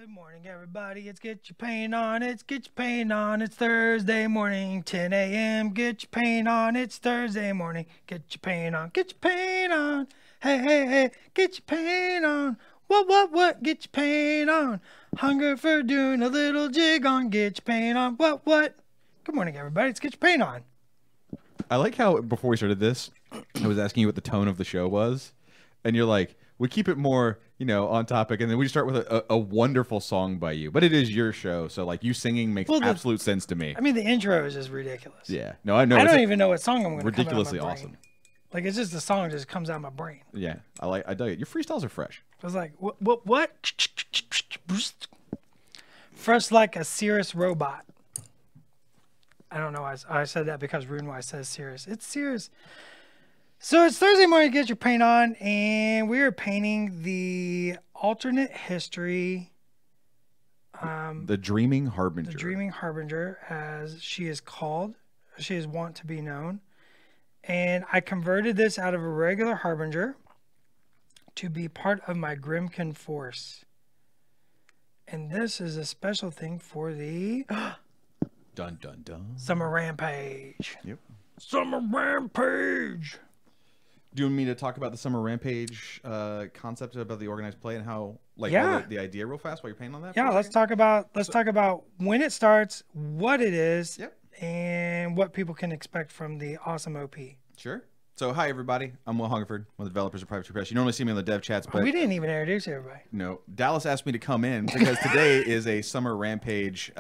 Good morning, everybody. It's Get Your Paint On. It's Get Your Paint On. It's Thursday morning, 10 a.m. Get your paint on. It's Thursday morning. Get your paint on. Get your paint on. Hey, hey, hey. Get your paint on. What? Get your paint on. Hunger for doing a little jig on. Get your paint on. What? Good morning, everybody. It's Get Your Paint On. I like how before we started this, I was asking you what the tone of the show was, and you're like, we keep it more, on topic, and then we start with a wonderful song by you. But it is your show, so like you singing makes absolute sense to me. I mean, the intro is just ridiculous. Yeah, no, I know. I don't even know what song I'm going to ridiculously awesome. Like it's just the song just comes out of my brain. Yeah, I dug it. Your freestyles are fresh. I was like, what? Fresh like a Cirrus robot. I don't know why I said that because RuneWise says Cirrus. It's Cirrus. So it's Thursday morning, Get Your Paint On, and we are painting the alternate history. The Dreaming Harbinger. The Dreaming Harbinger, as she is called. She is wont to be known. And I converted this out of a regular Harbinger to be part of my Grimkin force. And this is a special thing for the... Dun, dun, dun. Summer Rampage. Yep. Summer Rampage. Do you want me to talk about the Summer Rampage concept about the organized play and how, like, the idea real fast while you're painting on that? Yeah, let's talk about when it starts, what it is, and what people can expect from the awesome OP. Sure. So, hi everybody. I'm Will Hungerford, one of the developers of Private Press. You normally see me on the dev chats, but we didn't even introduce everybody. No, Dallas asked me to come in because today is a Summer Rampage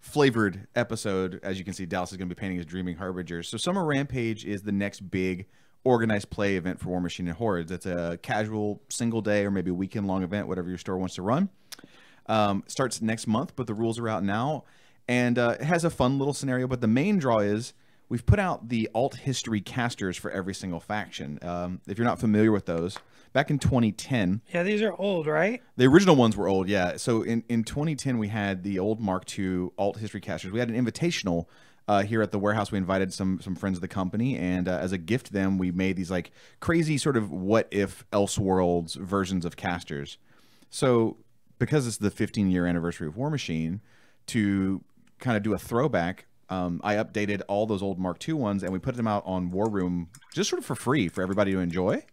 flavored episode. As you can see, Dallas is going to be painting his Dreaming Harbinger. So, Summer Rampage is the next big organized play event for War Machine and Hordes. It's a casual single day or maybe a weekend long event, whatever your store wants to run. Starts next month, but the rules are out now, and it has a fun little scenario. But the main draw is we've put out the alt history casters for every single faction. If you're not familiar with those, back in 2010, yeah, these are old, right? The original ones were old, yeah. So in 2010 we had the old Mark II alt history casters. We had an invitational here at the warehouse. We invited some friends of the company, and as a gift to them, we made these like crazy sort of what if Elseworlds versions of casters. So because it's the 15-year anniversary of War Machine, to kind of do a throwback, I updated all those old Mark II ones, and we put them out on War Room just sort of for free for everybody to enjoy.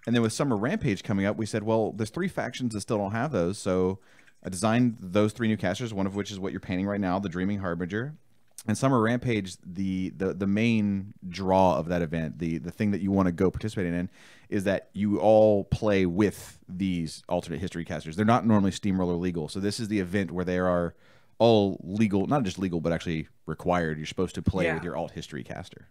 And then with Summer Rampage coming up, we said, well, there's 3 factions that still don't have those, so I designed those 3 new casters, one of which is what you're painting right now, the Dreaming Harbinger. And Summer Rampage, the main draw of that event, the thing that you want to go participating in, is that you all play with these alternate history casters. They're not normally Steamroller legal, so this is the event where they are all legal, not just legal, but actually required. You're supposed to play with your alt history caster.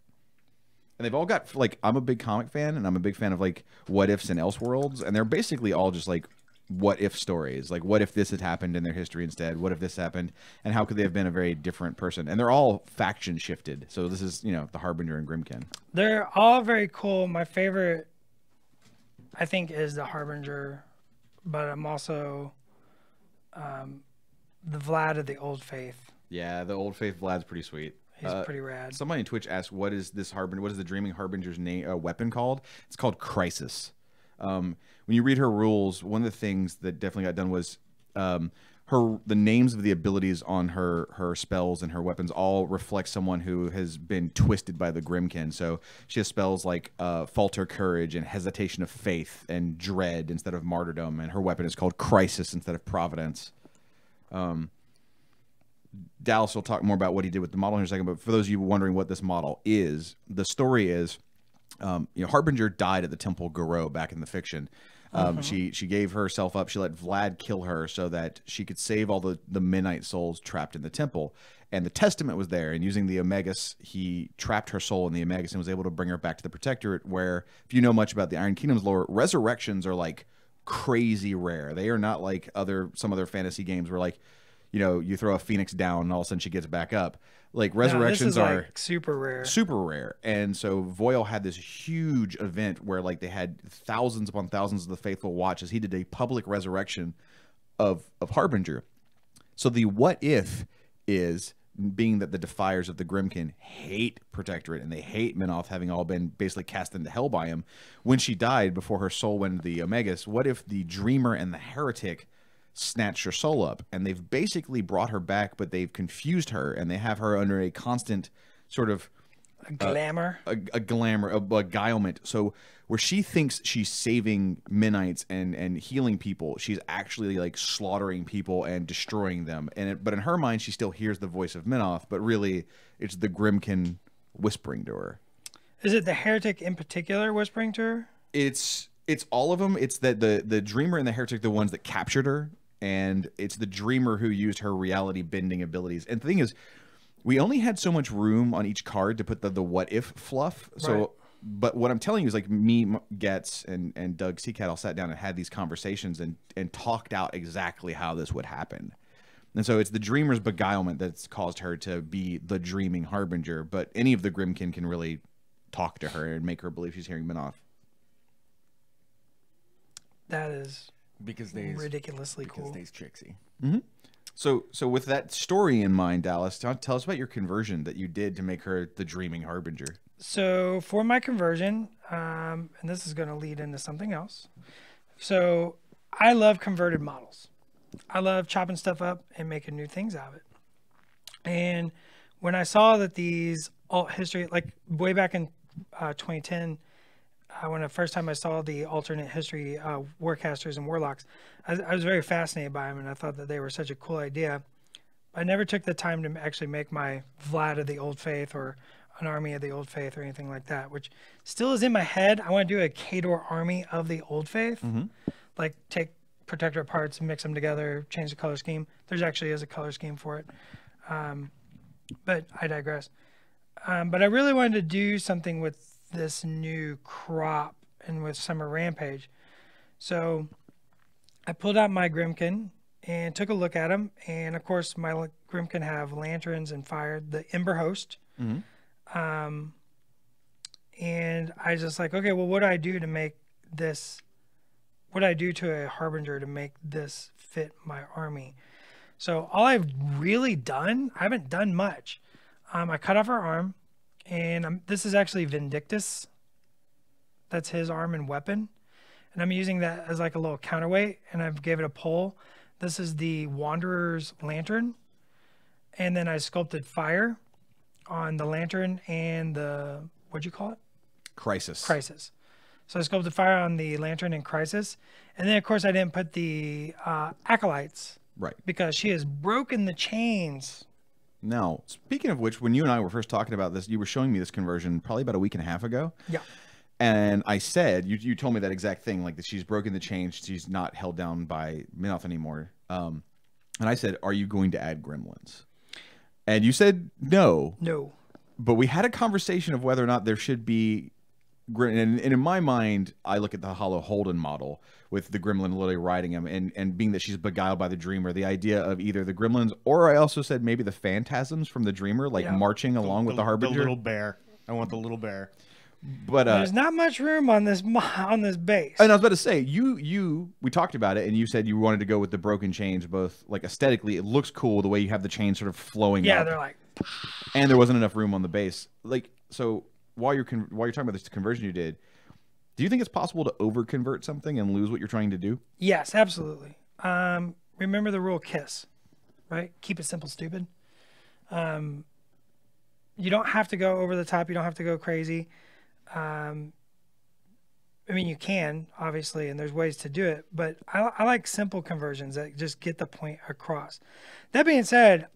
And they've all got, like, I'm a big comic fan, and I'm a big fan of, like, what ifs and Elseworlds, and they're basically all just, like, what if stories. Like, what if this had happened in their history instead? What if this happened? And how could they have been a very different person? And they're all faction shifted. So this is, the Harbinger and Grimkin. They're all very cool. My favorite, I think, is the Harbinger, but I'm also the Vlad of the Old Faith. Yeah, the Old Faith Vlad's pretty sweet. He's pretty rad. Somebody in Twitch asked, what is this Harbinger? What is the Dreaming Harbinger's weapon called? It's called Crisis. When you read her rules, one of the things that definitely got done was the names of the abilities on her spells and her weapons all reflect someone who has been twisted by the Grimkin. So she has spells like Falter Courage and Hesitation of Faith and Dread instead of Martyrdom, and her weapon is called Crisis instead of Providence. Dallas will talk more about what he did with the model in a second, but for those of you wondering what this model is, the story is Harbinger died at the Temple Garou back in the fiction. She gave herself up. She let Vlad kill her so that she could save all the Midnight souls trapped in the temple. And the testament was there. And using the Omegas, he trapped her soul in the Omegas and was able to bring her back to the Protectorate, where, if you know much about the Iron Kingdom's lore, resurrections are like crazy rare. They are not like some other fantasy games where, like, you throw a phoenix down and all of a sudden she gets back up. Like, resurrections are like super rare. Super rare. And so Voyle had this huge event where, like, they had thousands upon thousands of the faithful watches. He did a public resurrection of Harbinger. So the what if is, being that the Defiers of the Grimkin hate Protectorate and they hate Minoth having all been basically cast into hell by him, when she died before her soul went into the Omegas, what if the Dreamer and the Heretic snatched her soul up, and they've basically brought her back, but they've confused her, and they have her under a constant sort of glamour, a glamour, a beguilement. So where she thinks she's saving Minites and healing people, she's actually like slaughtering people and destroying them. But in her mind, she still hears the voice of Minoth, but really it's the Grimkin whispering to her. Is it the heretic in particular whispering to her? It's all of them. It's that the dreamer and the heretic, the ones that captured her, and it's the dreamer who used her reality bending abilities. And the thing is, we only had so much room on each card to put the what if fluff. So, right. But what I'm telling you is like me, Getz, and Doug Seacat all sat down and had these conversations and talked out exactly how this would happen. And so it's the dreamer's beguilement that's caused her to be the dreaming harbinger. But any of the Grimkin can really talk to her and make her believe she's hearing Minoth. That is ridiculously cool. Because they's tricksy. Mm-hmm. So with that story in mind, Dallas, tell us about your conversion that you did to make her the dreaming harbinger. So for my conversion, and this is going to lead into something else. So I love converted models. I love chopping stuff up and making new things out of it. And when I saw that these alt history, like way back in 2010, when the first time I saw the alternate history warcasters and warlocks, I was very fascinated by them, and I thought that they were such a cool idea. I never took the time to actually make my Vlad of the Old Faith or an army of the Old Faith or anything like that, which still is in my head. I want to do a Khador army of the Old Faith, like take protectorate parts and mix them together, change the color scheme. There's actually is a color scheme for it, but I digress. But I really wanted to do something with this new crop and with Summer Rampage. So I pulled out my Grimkin and took a look at them. And of course, my Grimkin have lanterns and fire, the Ember Host. And I was just like, okay, well, what do I do to make this, what do I do to a Harbinger to make this fit my army? So all I've really done, I haven't done much. I cut off her arm. And this is actually Vindictus. That's his arm and weapon. And I'm using that as like a little counterweight. And I've gave it a pole. This is the Wanderer's Lantern. And then I sculpted fire on the lantern and the, what'd you call it? Crisis. Crisis. So I sculpted fire on the lantern and Crisis. And then, of course, I didn't put the Acolytes. Right. Because she has broken the chains. Now, speaking of which, when you and I were first talking about this, you were showing me this conversion probably about a week and a half ago. Yeah. And I said, you told me that exact thing, like that she's broken the chain. She's not held down by Minoth anymore. And I said, are you going to add gremlins? And you said no. No. But we had a conversation of whether or not there should be... And in my mind, I look at the Hollow Holden model with the gremlin literally riding him, and being that she's beguiled by the dreamer, the idea of either the gremlins, or I also said maybe the phantasms from the dreamer, like marching along with the harbinger. The little bear. I want the little bear. But there's not much room on this base. And I was about to say, we talked about it, and you said you wanted to go with the broken chains, both like aesthetically, it looks cool the way you have the chains sort of flowing. Yeah, up. they're like. And there wasn't enough room on the base, like so. While you're talking about this conversion you did, do you think it's possible to over convert something and lose what you're trying to do? Yes, absolutely. Remember the rule KISS, right? Keep it simple, stupid. You don't have to go over the top. You don't have to go crazy. I mean, you can, obviously, and there's ways to do it, but I like simple conversions that just get the point across. That being said,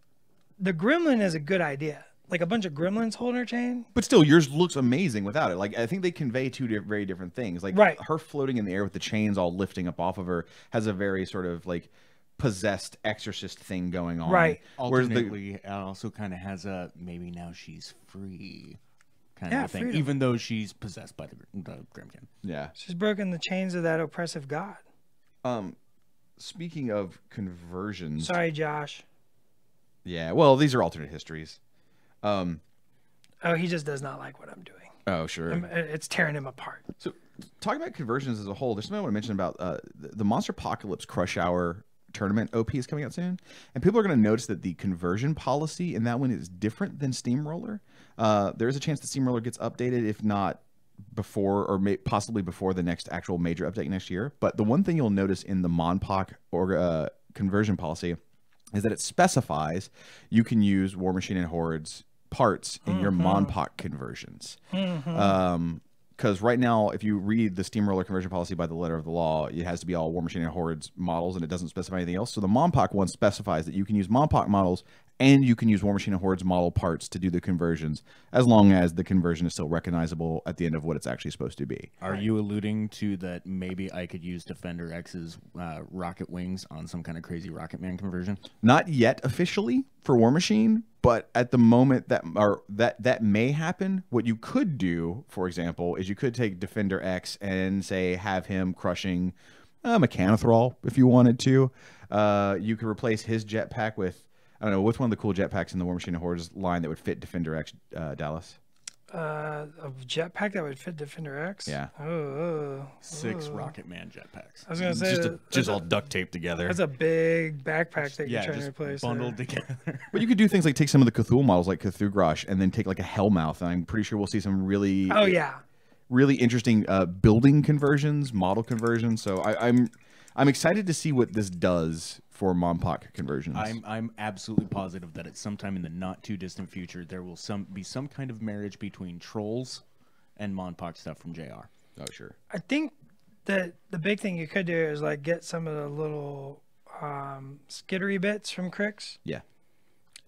the gremlin is a good idea. Like a bunch of gremlins holding her chain. But still, yours looks amazing without it. Like, I think they convey two very different things. Like, her floating in the air with the chains all lifting up off of her has a very sort of, like, possessed exorcist thing going on. Right. Alternately, it also kind of has a maybe now she's free kind of thing. Freedom. Even though she's possessed by the Grimkin. Yeah. She's broken the chains of that oppressive god. Speaking of conversions. Sorry, Josh. Yeah, well, these are alternate histories. Oh, he just does not like what I'm doing. Oh, sure. It's tearing him apart. So, talking about conversions as a whole, there's something I want to mention about the Monster Apocalypse Crush Hour tournament OP is coming out soon, and people are going to notice that the conversion policy in that one is different than Steamroller. There is a chance that Steamroller gets updated, if not before or possibly before the next actual major update next year. But the one thing you'll notice in the Monpoc or conversion policy is that it specifies you can use War Machine and Horde's parts in your Monpok conversions. Because right now, if you read the Steamroller conversion policy by the letter of the law, it has to be all War Machine and Horde's models, and it doesn't specify anything else. So the Monpok one specifies that you can use Monpok models and you can use War Machine and Horde's model parts to do the conversions, as long as the conversion is still recognizable at the end of what it's actually supposed to be. Are you alluding to that maybe I could use Defender X's rocket wings on some kind of crazy Rocket Man conversion? Not yet officially for War Machine, but at the moment that may happen. What you could do, for example, is you could take Defender X and say have him crushing Mechanothrall if you wanted to. You could replace his jetpack with, I don't know, what's one of the cool jetpacks in the War Machine and Hordes line that would fit Defender X, Dallas? A jetpack that would fit Defender X? Yeah. Six Rocket Man jetpacks. I was going to say Just all duct taped together. that's a big backpack that you're trying to just replace. bundled together. But you could do things like take some of the Cthulhu models like Cthulhu and then take like a Hellmouth, and I'm pretty sure we'll see some really Oh, yeah. really interesting building conversions, model conversions. So I'm excited to see what this does for Monpok conversions. I'm absolutely positive that at some time in the not too distant future there will be some kind of marriage between Trolls and Monpok stuff from JR. Oh, sure. I think that the big thing you could do is like get some of the little skittery bits from Crix Yeah.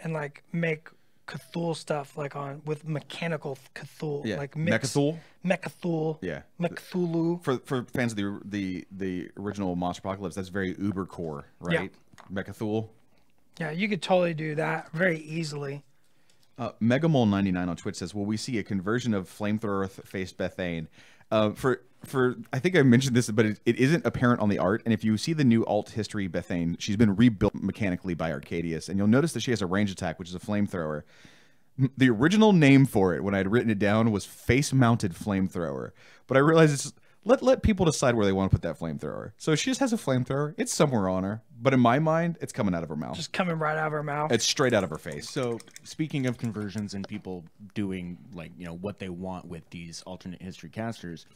and like make Cthulhu stuff like on with mechanical Cthulhu, Yeah. like mix Mechthul, Yeah. Mechthulu. For fans of the original Monster Apocalypse, that's very uber core, right? Mechthul. Yeah, you could totally do that very easily. Megamole99 on Twitch says, "Will we see a conversion of flamethrower-faced Bethane?" For I think I mentioned this, but it isn't apparent on the art. And if you see the new alt history Bethane, she's been rebuilt mechanically by Arcadius, and you'll notice that she has a range attack, which is a flamethrower. The original name for it, when I had written it down, was face-mounted flamethrower. But I realized it's let people decide where they want to put that flamethrower. So she just has a flamethrower. It's somewhere on her, but in my mind, it's coming out of her mouth. Just coming right out of her mouth. It's straight out of her face. So speaking of conversions and people doing like what they want with these alternate history casters,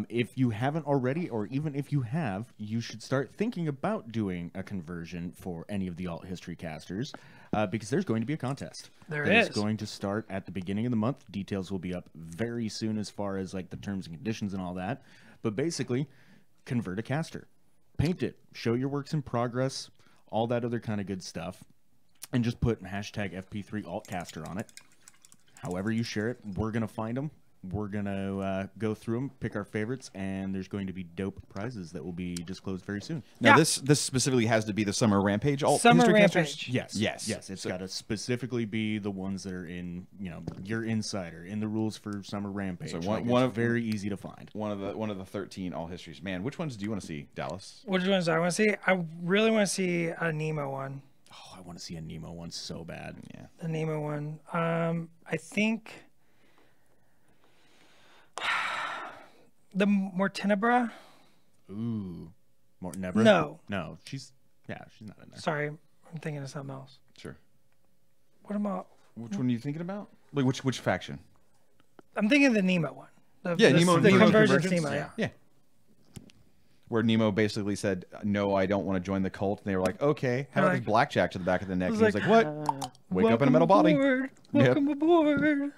if you haven't already, or even if you have, you should start thinking about doing a conversion for any of the alt history casters, because there's going to be a contest. There is is. going to start at the beginning of the month. Details will be up very soon as far as like the terms and conditions and all that. But basically, convert a caster, paint it, show your works in progress, all that other kind of good stuff, and just put hashtag FP3 altcaster on it. However you share it, we're gonna find them. We're going to go through them, pick our favorites, and there's going to be dope prizes that will be disclosed very soon. Now, this specifically has to be the Summer Rampage alt Summer history Rampage. casters? Yes. It's got to specifically be the ones that are in, your insider, in the rules for Summer Rampage. So it's very easy to find. One of the 13 alt histories. Man, which ones do you want to see, Dallas? Which ones do I want to see? I really want to see a Nemo one. Oh, I want to see a Nemo one so bad. Yeah. The Nemo one. I think the Mortenebra. Ooh. Mortenebra? No, she's not in there. Sorry, I'm thinking of something else. Sure. What am I? Which one are you thinking about? Like which faction? I'm thinking of the Nemo one. Nemo. The Nemo convergence Nemo. Yeah. Where Nemo basically said, "No, I don't want to join the cult." And they were like, "Okay, how about this blackjack to the back of the neck?" And he was like, "What? Wake up in a metal body." Welcome aboard.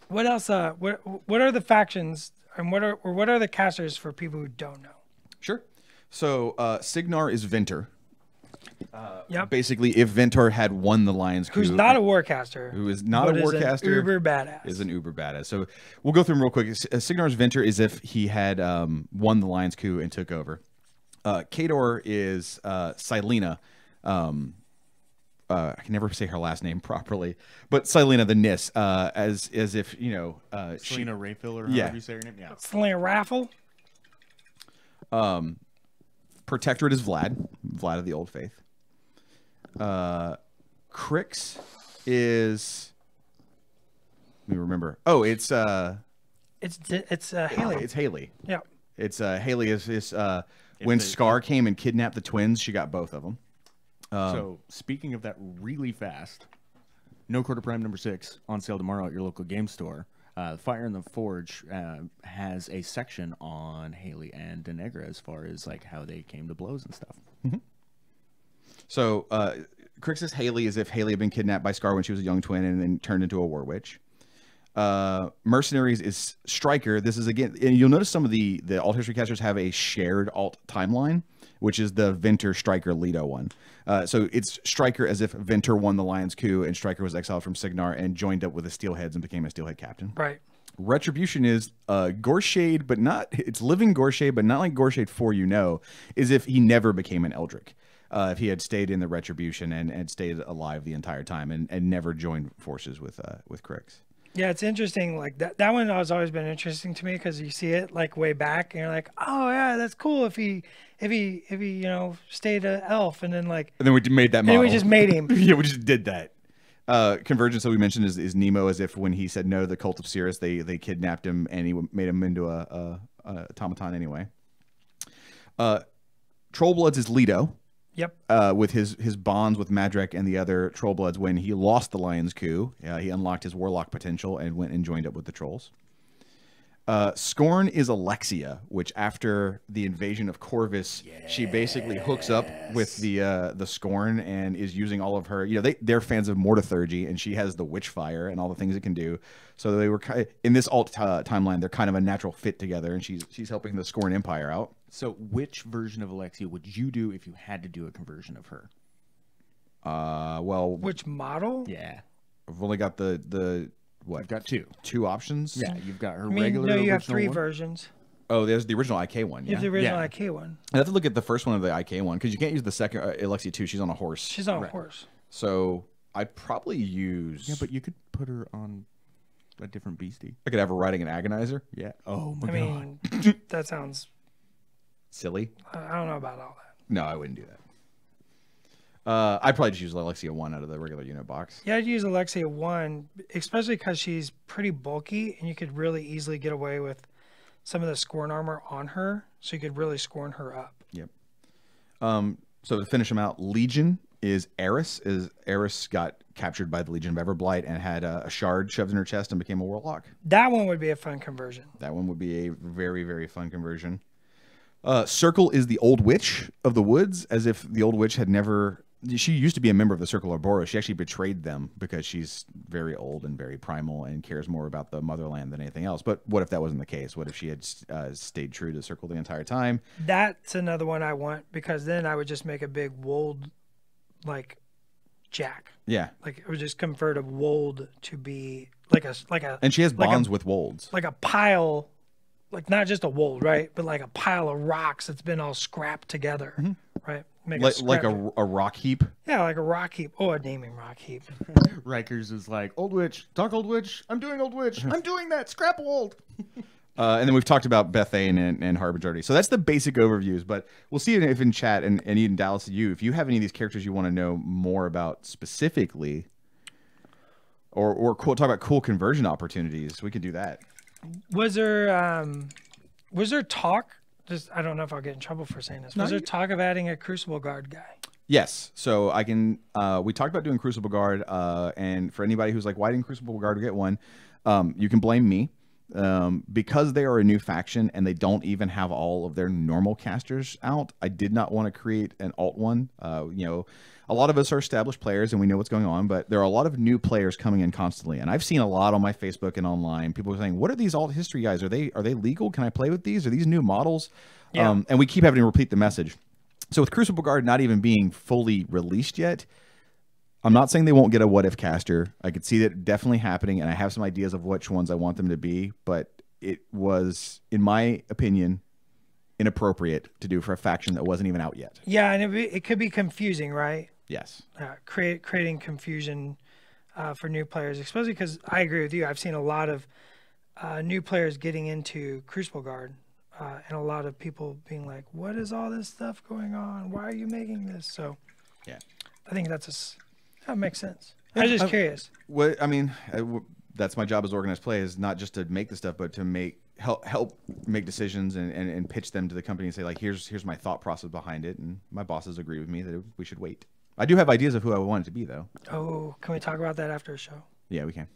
What else? What are the factions, and what are the casters for people who don't know? Sure. So Signar is Ventor. Yep. Basically, if Ventor had won the Lions Coup, Who's not a warcaster. who is not a warcaster, Uber badass. is an uber badass. So we'll go through them real quick. Signar's Ventor is if he had won the Lions Coup and took over. Kador is Silena. I can never say her last name properly, but Silena the Nis, as if Selena Rayfield, or however you say her name. Yeah. Selena Raffle. Protectorate is Vlad of the Old Faith. Crix is, let me remember. Oh, it's Haley. Haley. It's Haley. Yeah. It's Haley is when Scar came and kidnapped the twins, she got both of them. So speaking of that really fast, No Quarter Prime number 6 on sale tomorrow at your local game store. Fire in the Forge has a section on Haley and Denegra as far as like how they came to blows and stuff. Mm-hmm. So Crixus Haley is if Haley had been kidnapped by Scar when she was a young twin and then turned into a war witch. Mercenaries is Striker. This is again, and you'll notice some of the alt history casters have a shared alt timeline, which is the Venter Striker Leto one. So it's Striker as if Venter won the Lion's coup and Striker was exiled from Signar and joined up with the Steelheads and became a Steelhead captain. Right. Retribution is Gorshade, but not, it's living Gorshade, but not like Gorshade 4, is if he never became an Eldrick. If he had stayed in the Retribution and stayed alive the entire time and never joined forces with Crix. Yeah, it's interesting. Like that one has always been interesting to me because you see it like way back and you're like, oh yeah, that's cool if he stayed an elf and then we made that model. And we just made him. Yeah, we just did that. Convergence that we mentioned is Nemo, as if when he said no to the cult of Sirius, they kidnapped him and he made him into a automaton anyway. Trollbloods is Leto. Yep. With his bonds with Madrek and the other Trollbloods when he lost the Lion's Coup. He unlocked his warlock potential and went and joined up with the Trolls. Scorn is Alexia, which after the invasion of Corvus, she basically hooks up with the Scorn and is using all of her. They're fans of Mortithurgy, and she has the Witchfire and all the things it can do. So they were in this alt timeline. They're kind of a natural fit together, and she's helping the Scorn Empire out. So, which version of Alexia would you do if you had to do a conversion of her? Well, which model? Yeah, I've only got the what? I've got two options. Yeah, you've got her regular. regular. No, you have original three one. versions. Oh, there's the original IK one. You Yeah, have the original Yeah. IK one. I have to look at the first one of the IK one because you can't use the second Alexia 2. She's on a horse. She's on a horse. So I'd probably use. Yeah, but you could put her on a different beastie. I could have her riding an agonizer. Yeah. Oh my I god. mean, that sounds Silly. I don't know about all that. No, I wouldn't do that. I'd probably just use Alexia 1 out of the regular unit box. Yeah, I'd use Alexia 1, especially because she's pretty bulky and you could really easily get away with some of the Scorn armor on her, so you could really Scorn her up. Yep. So to finish them out, Legion is Eris. Eris got captured by the Legion of Everblight and had a shard shoved in her chest and became a warlock. That one would be a fun conversion. That one would be a very, very fun conversion. Circle is the Old Witch of the Woods, as if the Old Witch had never... She used to be a member of the Circle of Boros. She actually betrayed them because she's very old and very primal and cares more about the motherland than anything else. But what if that wasn't the case? What if she had stayed true to the Circle the entire time? That's another one I want, because then I would just make a big wold, jack. Yeah. Like it would just convert a wold to be like a. And she has bonds with wolds. Like a pile, not just a wold, right? But like a pile of rocks that's been all scrapped together, right? Make Like a rock heap. Yeah, like a rock heap. Oh, a naming rock heap. Rikers is like, Old Witch, talk Old Witch. I'm doing Old Witch. I'm doing that. Scrap old. And then we've talked about Bethane and Harbinger already. So that's the basic overviews. But we'll see if in chat and even Dallas, if you have any of these characters you want to know more about specifically, or talk about cool conversion opportunities, we could do that. Was there talk? Just, I don't know if I'll get in trouble for saying this. Was there talk of adding a Crucible Guard guy? Yes. So I can. We talked about doing Crucible Guard, and for anybody who's like, why didn't Crucible Guard get one? You can blame me. Because they are a new faction and they don't even have all of their normal casters out, I did not want to create an alt one. A lot of us are established players and we know what's going on, but there are a lot of new players coming in constantly. And I've seen a lot on my Facebook and online. People are saying, what are these alt history guys? Are they legal? Can I play with these? Are these new models? Yeah. And we keep having to repeat the message. So with Crucible Guard not even being fully released yet, I'm not saying they won't get a what if caster. I could see that definitely happening, and I have some ideas of which ones I want them to be, but it was, in my opinion, inappropriate to do for a faction that wasn't even out yet. Yeah, and it could be confusing, right? Yes. Creating confusion for new players, especially because I agree with you. I've seen a lot of new players getting into Crucible Guard, and a lot of people being like, what is all this stuff going on? Why are you making this? So yeah, I think that makes sense. I was just curious. What I mean, that's my job as organized play, is not just to make the stuff, but to help make decisions and pitch them to the company and say, like, here's my thought process behind it. And my bosses agree with me that we should wait. I do have ideas of who I want it to be, though. Oh, can we talk about that after a show? Yeah, we can.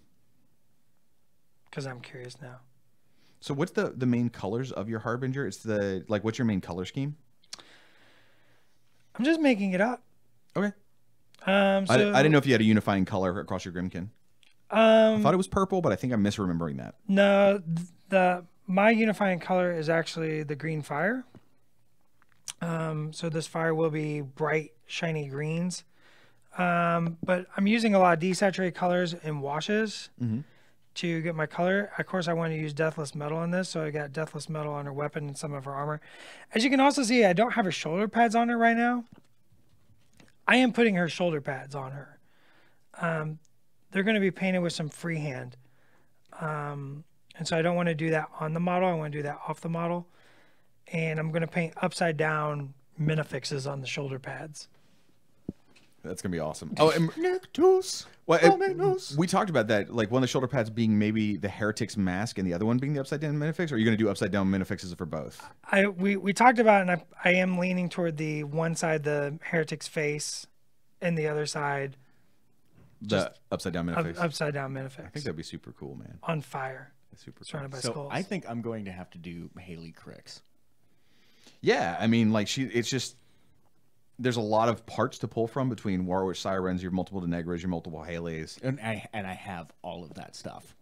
Because I'm curious now. So what's the main colors of your Harbinger? It's what's your main color scheme? I'm just making it up. Okay. So, I didn't know if you had a unifying color across your Grimkin. I thought it was purple, but I think I'm misremembering that. No, my unifying color is actually the green fire. So this fire will be bright, shiny greens. But I'm using a lot of desaturated colors and washes to get my color. Of course, I want to use Deathless Metal on this, so I got Deathless Metal on her weapon and some of her armor. As you can also see, I don't have her shoulder pads on her right now. I am putting her shoulder pads on her. They're going to be painted with some freehand. And so I don't want to do that on the model. I want to do that off the model. And I'm going to paint upside down minifixes on the shoulder pads. That's gonna be awesome. Oh, and we talked about that. Like one of the shoulder pads being maybe the heretic's mask, and the other one being the upside down minifix. Or are you gonna do upside down minifixes for both? We talked about it, and I am leaning toward the one side, the heretic's face, and the other side, The upside down minifix. Upside down minifix. I think that'd be super cool, man. On fire. Super cool. Surrounded by So skulls. I think I'm going to have to do Haley Cricks. Yeah, I mean, like it's just there's a lot of parts to pull from between Warwick Sirens, your multiple Denegras, your multiple Haleys. And I have all of that stuff.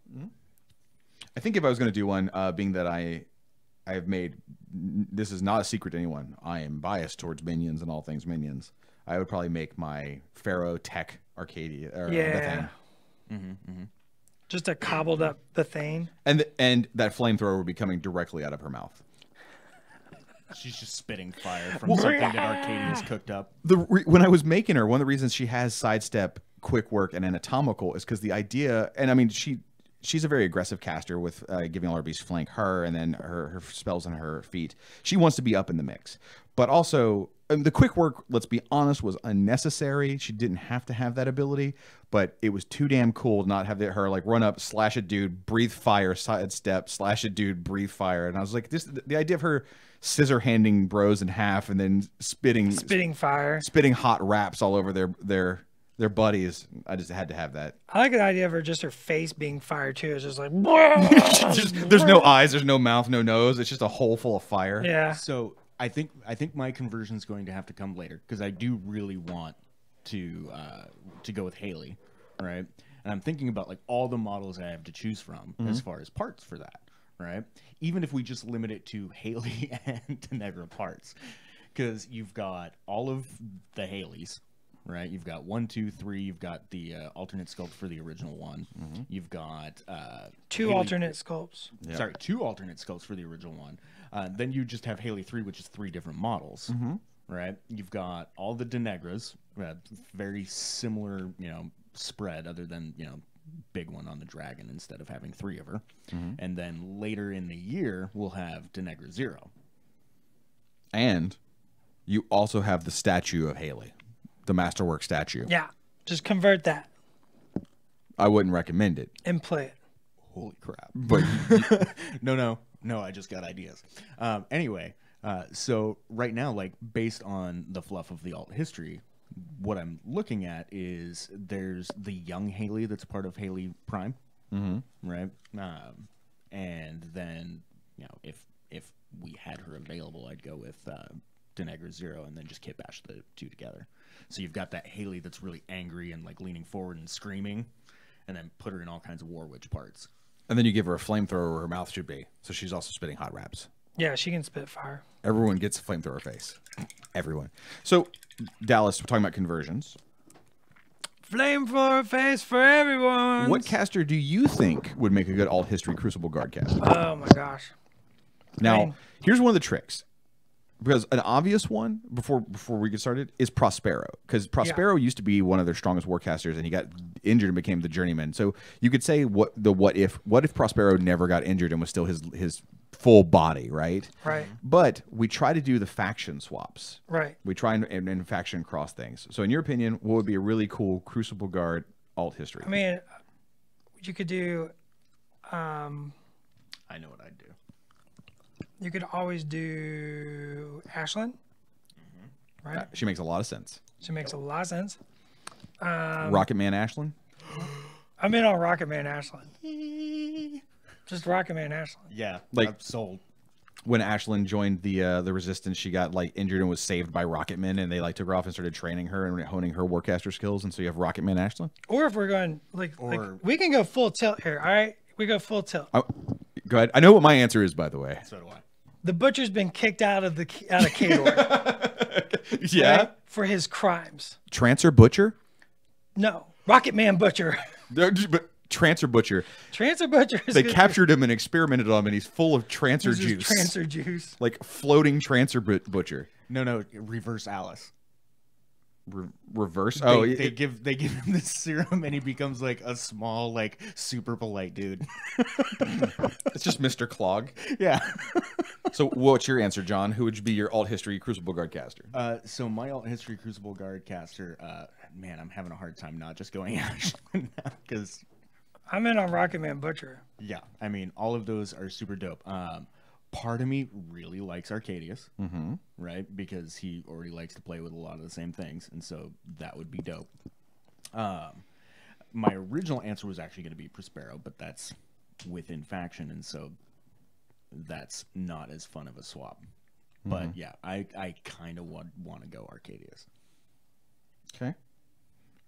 I think if I was going to do one, being that I have made, this is not a secret to anyone, I am biased towards minions and all things minions. I would probably make my Pharaoh Tech Arcadia. Or yeah. Just a cobbled up Bethane. And that flamethrower would be coming directly out of her mouth. She's just spitting fire from something that Arcadia's cooked up. When I was making her, one of the reasons she has sidestep, quick work, and anatomical is because the idea, and I mean, she's a very aggressive caster with giving all her beasts flank her, and then her spells on her feet. She wants to be up in the mix. But also, the quick work, let's be honest, was unnecessary. She didn't have to have that ability, but it was too damn cool to not have her like run up, slash a dude, breathe fire, sidestep, slash a dude, breathe fire. And I was like, the idea of her scissor handing bros in half and then spitting fire, spitting hot raps all over their buddies. I just had to have that. I like the idea of her face being fire too. It's just like there's no eyes, there's no mouth, no nose. It's just a hole full of fire. Yeah. So I think my conversion is going to have to come later because I do really want to go with Haley, right? And I'm thinking about like all the models I have to choose from as far as parts for that, right? Even if we just limit it to Haley and Denegra parts, because you've got all of the Haleys, right? You've got 1, 2, 3. You've got the alternate sculpt for the original one. You've got two alternate sculpts. Yep. Sorry, 2 alternate sculpts for the original one. Then you just have Haley 3, which is 3 different models, right? You've got all the Denegras, very similar, spread, other than big one on the dragon instead of having 3 of her. And then later in the year, we'll have Denegra 0. And you also have the statue of Haley. The masterwork statue. Yeah, just convert that. I wouldn't recommend it. And play it. Holy crap. But No, I just got ideas. Anyway, so right now, like based on the fluff of the alt history, what I'm looking at is there's the young Haley that's part of Haley Prime, right? And then if we had her available, I'd go with Denegra 0 and then just kit bash the 2 together. So you've got that Haley that's really angry and like leaning forward and screaming, and then put her in all kinds of War Witch parts. And then you give her a flamethrower where her mouth should be, so she's also spitting hot raps. Yeah, she can spit fire. Everyone gets a flamethrower face. Everyone. So, Dallas, we're talking about conversions. Flamethrower face for everyone. What caster do you think would make a good alt history Crucible Guard caster? Oh my gosh. Now, here's one of the tricks. Because an obvious one, before we get started, is Prospero. Because Prospero used to be one of their strongest warcasters, and he got injured and became the journeyman. So you could say, what if Prospero never got injured and was still his full body, right? Right. But we try to do the faction swaps. Right. We try and faction cross things. So in your opinion, what would be a really cool Crucible Guard alt history? I mean, you could do... I know what I'd do. You could always do Ashlyn, right? She makes a lot of sense. She makes a lot of sense. Rocket Man Ashlyn? I'm in on Rocket Man Ashlyn. Just Rocket Man Ashlyn. Yeah, like I'm sold. when Ashlyn joined the Resistance, she got like injured and was saved by Rocketman, and they like took her off and started training her and honing her Warcaster skills. And so you have Rocketman Ashlyn. Or if we're going like we can go full tilt here. All right, we go full tilt. Oh, go ahead. I know what my answer is, by the way. So do I. The Butcher's been kicked out of Kador. Yeah, right, for his crimes. Trancer Butcher. No, Rocket Man Butcher. But Trancer Butcher. Trancer Butcher. They captured him and experimented on him, and he's full of Trancer juice. Trancer juice. Like floating Trancer Butcher. No, reverse Alice. Reverse? They give him this serum, and he becomes like a small, like super polite dude. It's just Mr. Clog. Yeah. So what's your answer, John? Who would be your alt history Crucible Guard caster? So my alt history Crucible Guard caster, man, I'm having a hard time not just going Ashlyn now because I'm in on Rocket Man Butcher. yeah, I mean all of those are super dope. Part of me really likes Arcadius, right? Because he already likes to play with a lot of the same things, and so that would be dope. My original answer was actually going to be Prospero, but that's within faction, and so that's not as fun of a swap. But yeah, I kind of want to go Arcadius. Okay.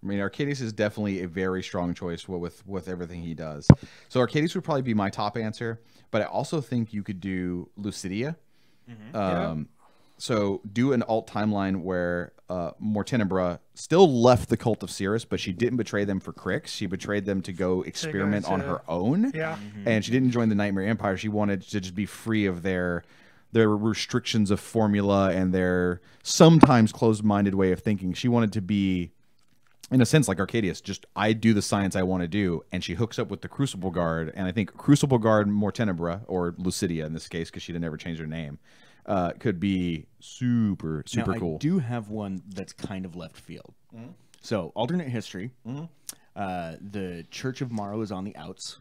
I mean, Arcadius is definitely a very strong choice with everything he does. So Arcadius would probably be my top answer, but I also think you could do Lucidia. So do an alt timeline where Mortenebra still left the Cult of Cirrus, but she didn't betray them for Crix. She betrayed them to go experiment on her own. Yeah. And she didn't join the Nightmare Empire. She wanted to just be free of their restrictions of formula and their sometimes closed-minded way of thinking. She wanted to be, in a sense, like Arcadius, just I do the science I want to do, and she hooks up with the Crucible Guard, and I think Crucible Guard Mortenebra, or Lucidia in this case, because she didn't ever change her name, could be super cool. I do have one that's kind of left field. So, alternate history. The Church of Morrow is on the outs.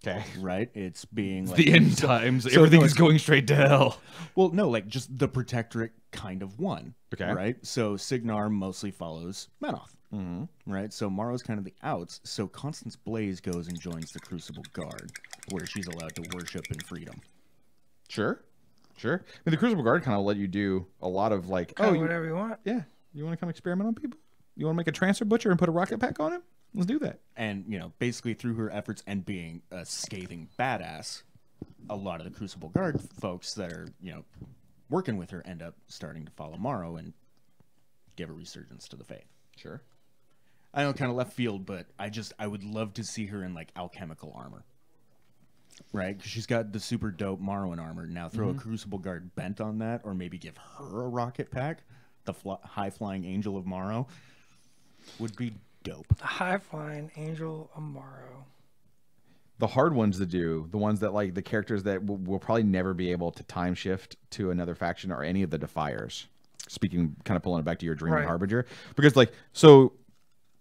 Okay. Right? It's being like... The end times. Everything is going straight to hell. Well, no, like just the Protectorate kind of won. Okay. Right? So Signar mostly follows Menoth. Right? So Morrow's kind of the outs. So Constance Blaze goes and joins the Crucible Guard, where she's allowed to worship in freedom. Sure. I mean, the Crucible Guard kind of let you do a lot of like... whatever you want. Yeah. You want to come experiment on people? You want to make a Transfer Butcher and put a rocket pack on him? Let's do that. And, basically through her efforts and being a scathing badass, a lot of the Crucible Guard folks that are, working with her end up starting to follow Morrow and give a resurgence to the faith. Sure. I know, kind of left field, but I would love to see her in, like, alchemical armor. Right? Because she's got the super dope Morrowind armor. Now throw a Crucible Guard bent on that, or maybe give her a rocket pack. The high-flying Angel of Morrow would be dope. The high-flying Angel of Morrow. The hard ones to do, the ones that like the characters that will probably never be able to time shift to another faction or any of the Defiers. Speaking, kind of pulling it back to your Dream Harbinger. Because so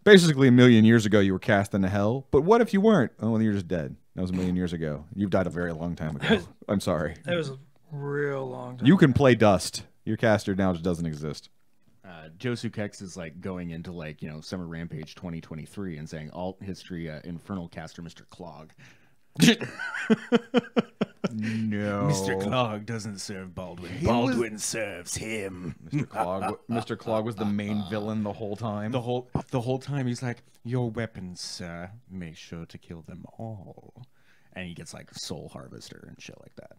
basically a million years ago you were cast into hell, but what if you weren't? Oh, well, you're just dead. That was a million years ago. You've died a very long time ago. I'm sorry. It was a real long time. You can play dust. Your caster now just doesn't exist. Josu Kex is like going into like, Summer Rampage 2023 and saying alt history Infernal caster Mr. Clog. No. Mr. Clog doesn't serve Baldwin. Baldwin serves him. Mr. Clog was the main villain the whole time. The whole time he's like, your weapons, sir, make sure to kill them all. And he gets like Soul Harvester and shit like that.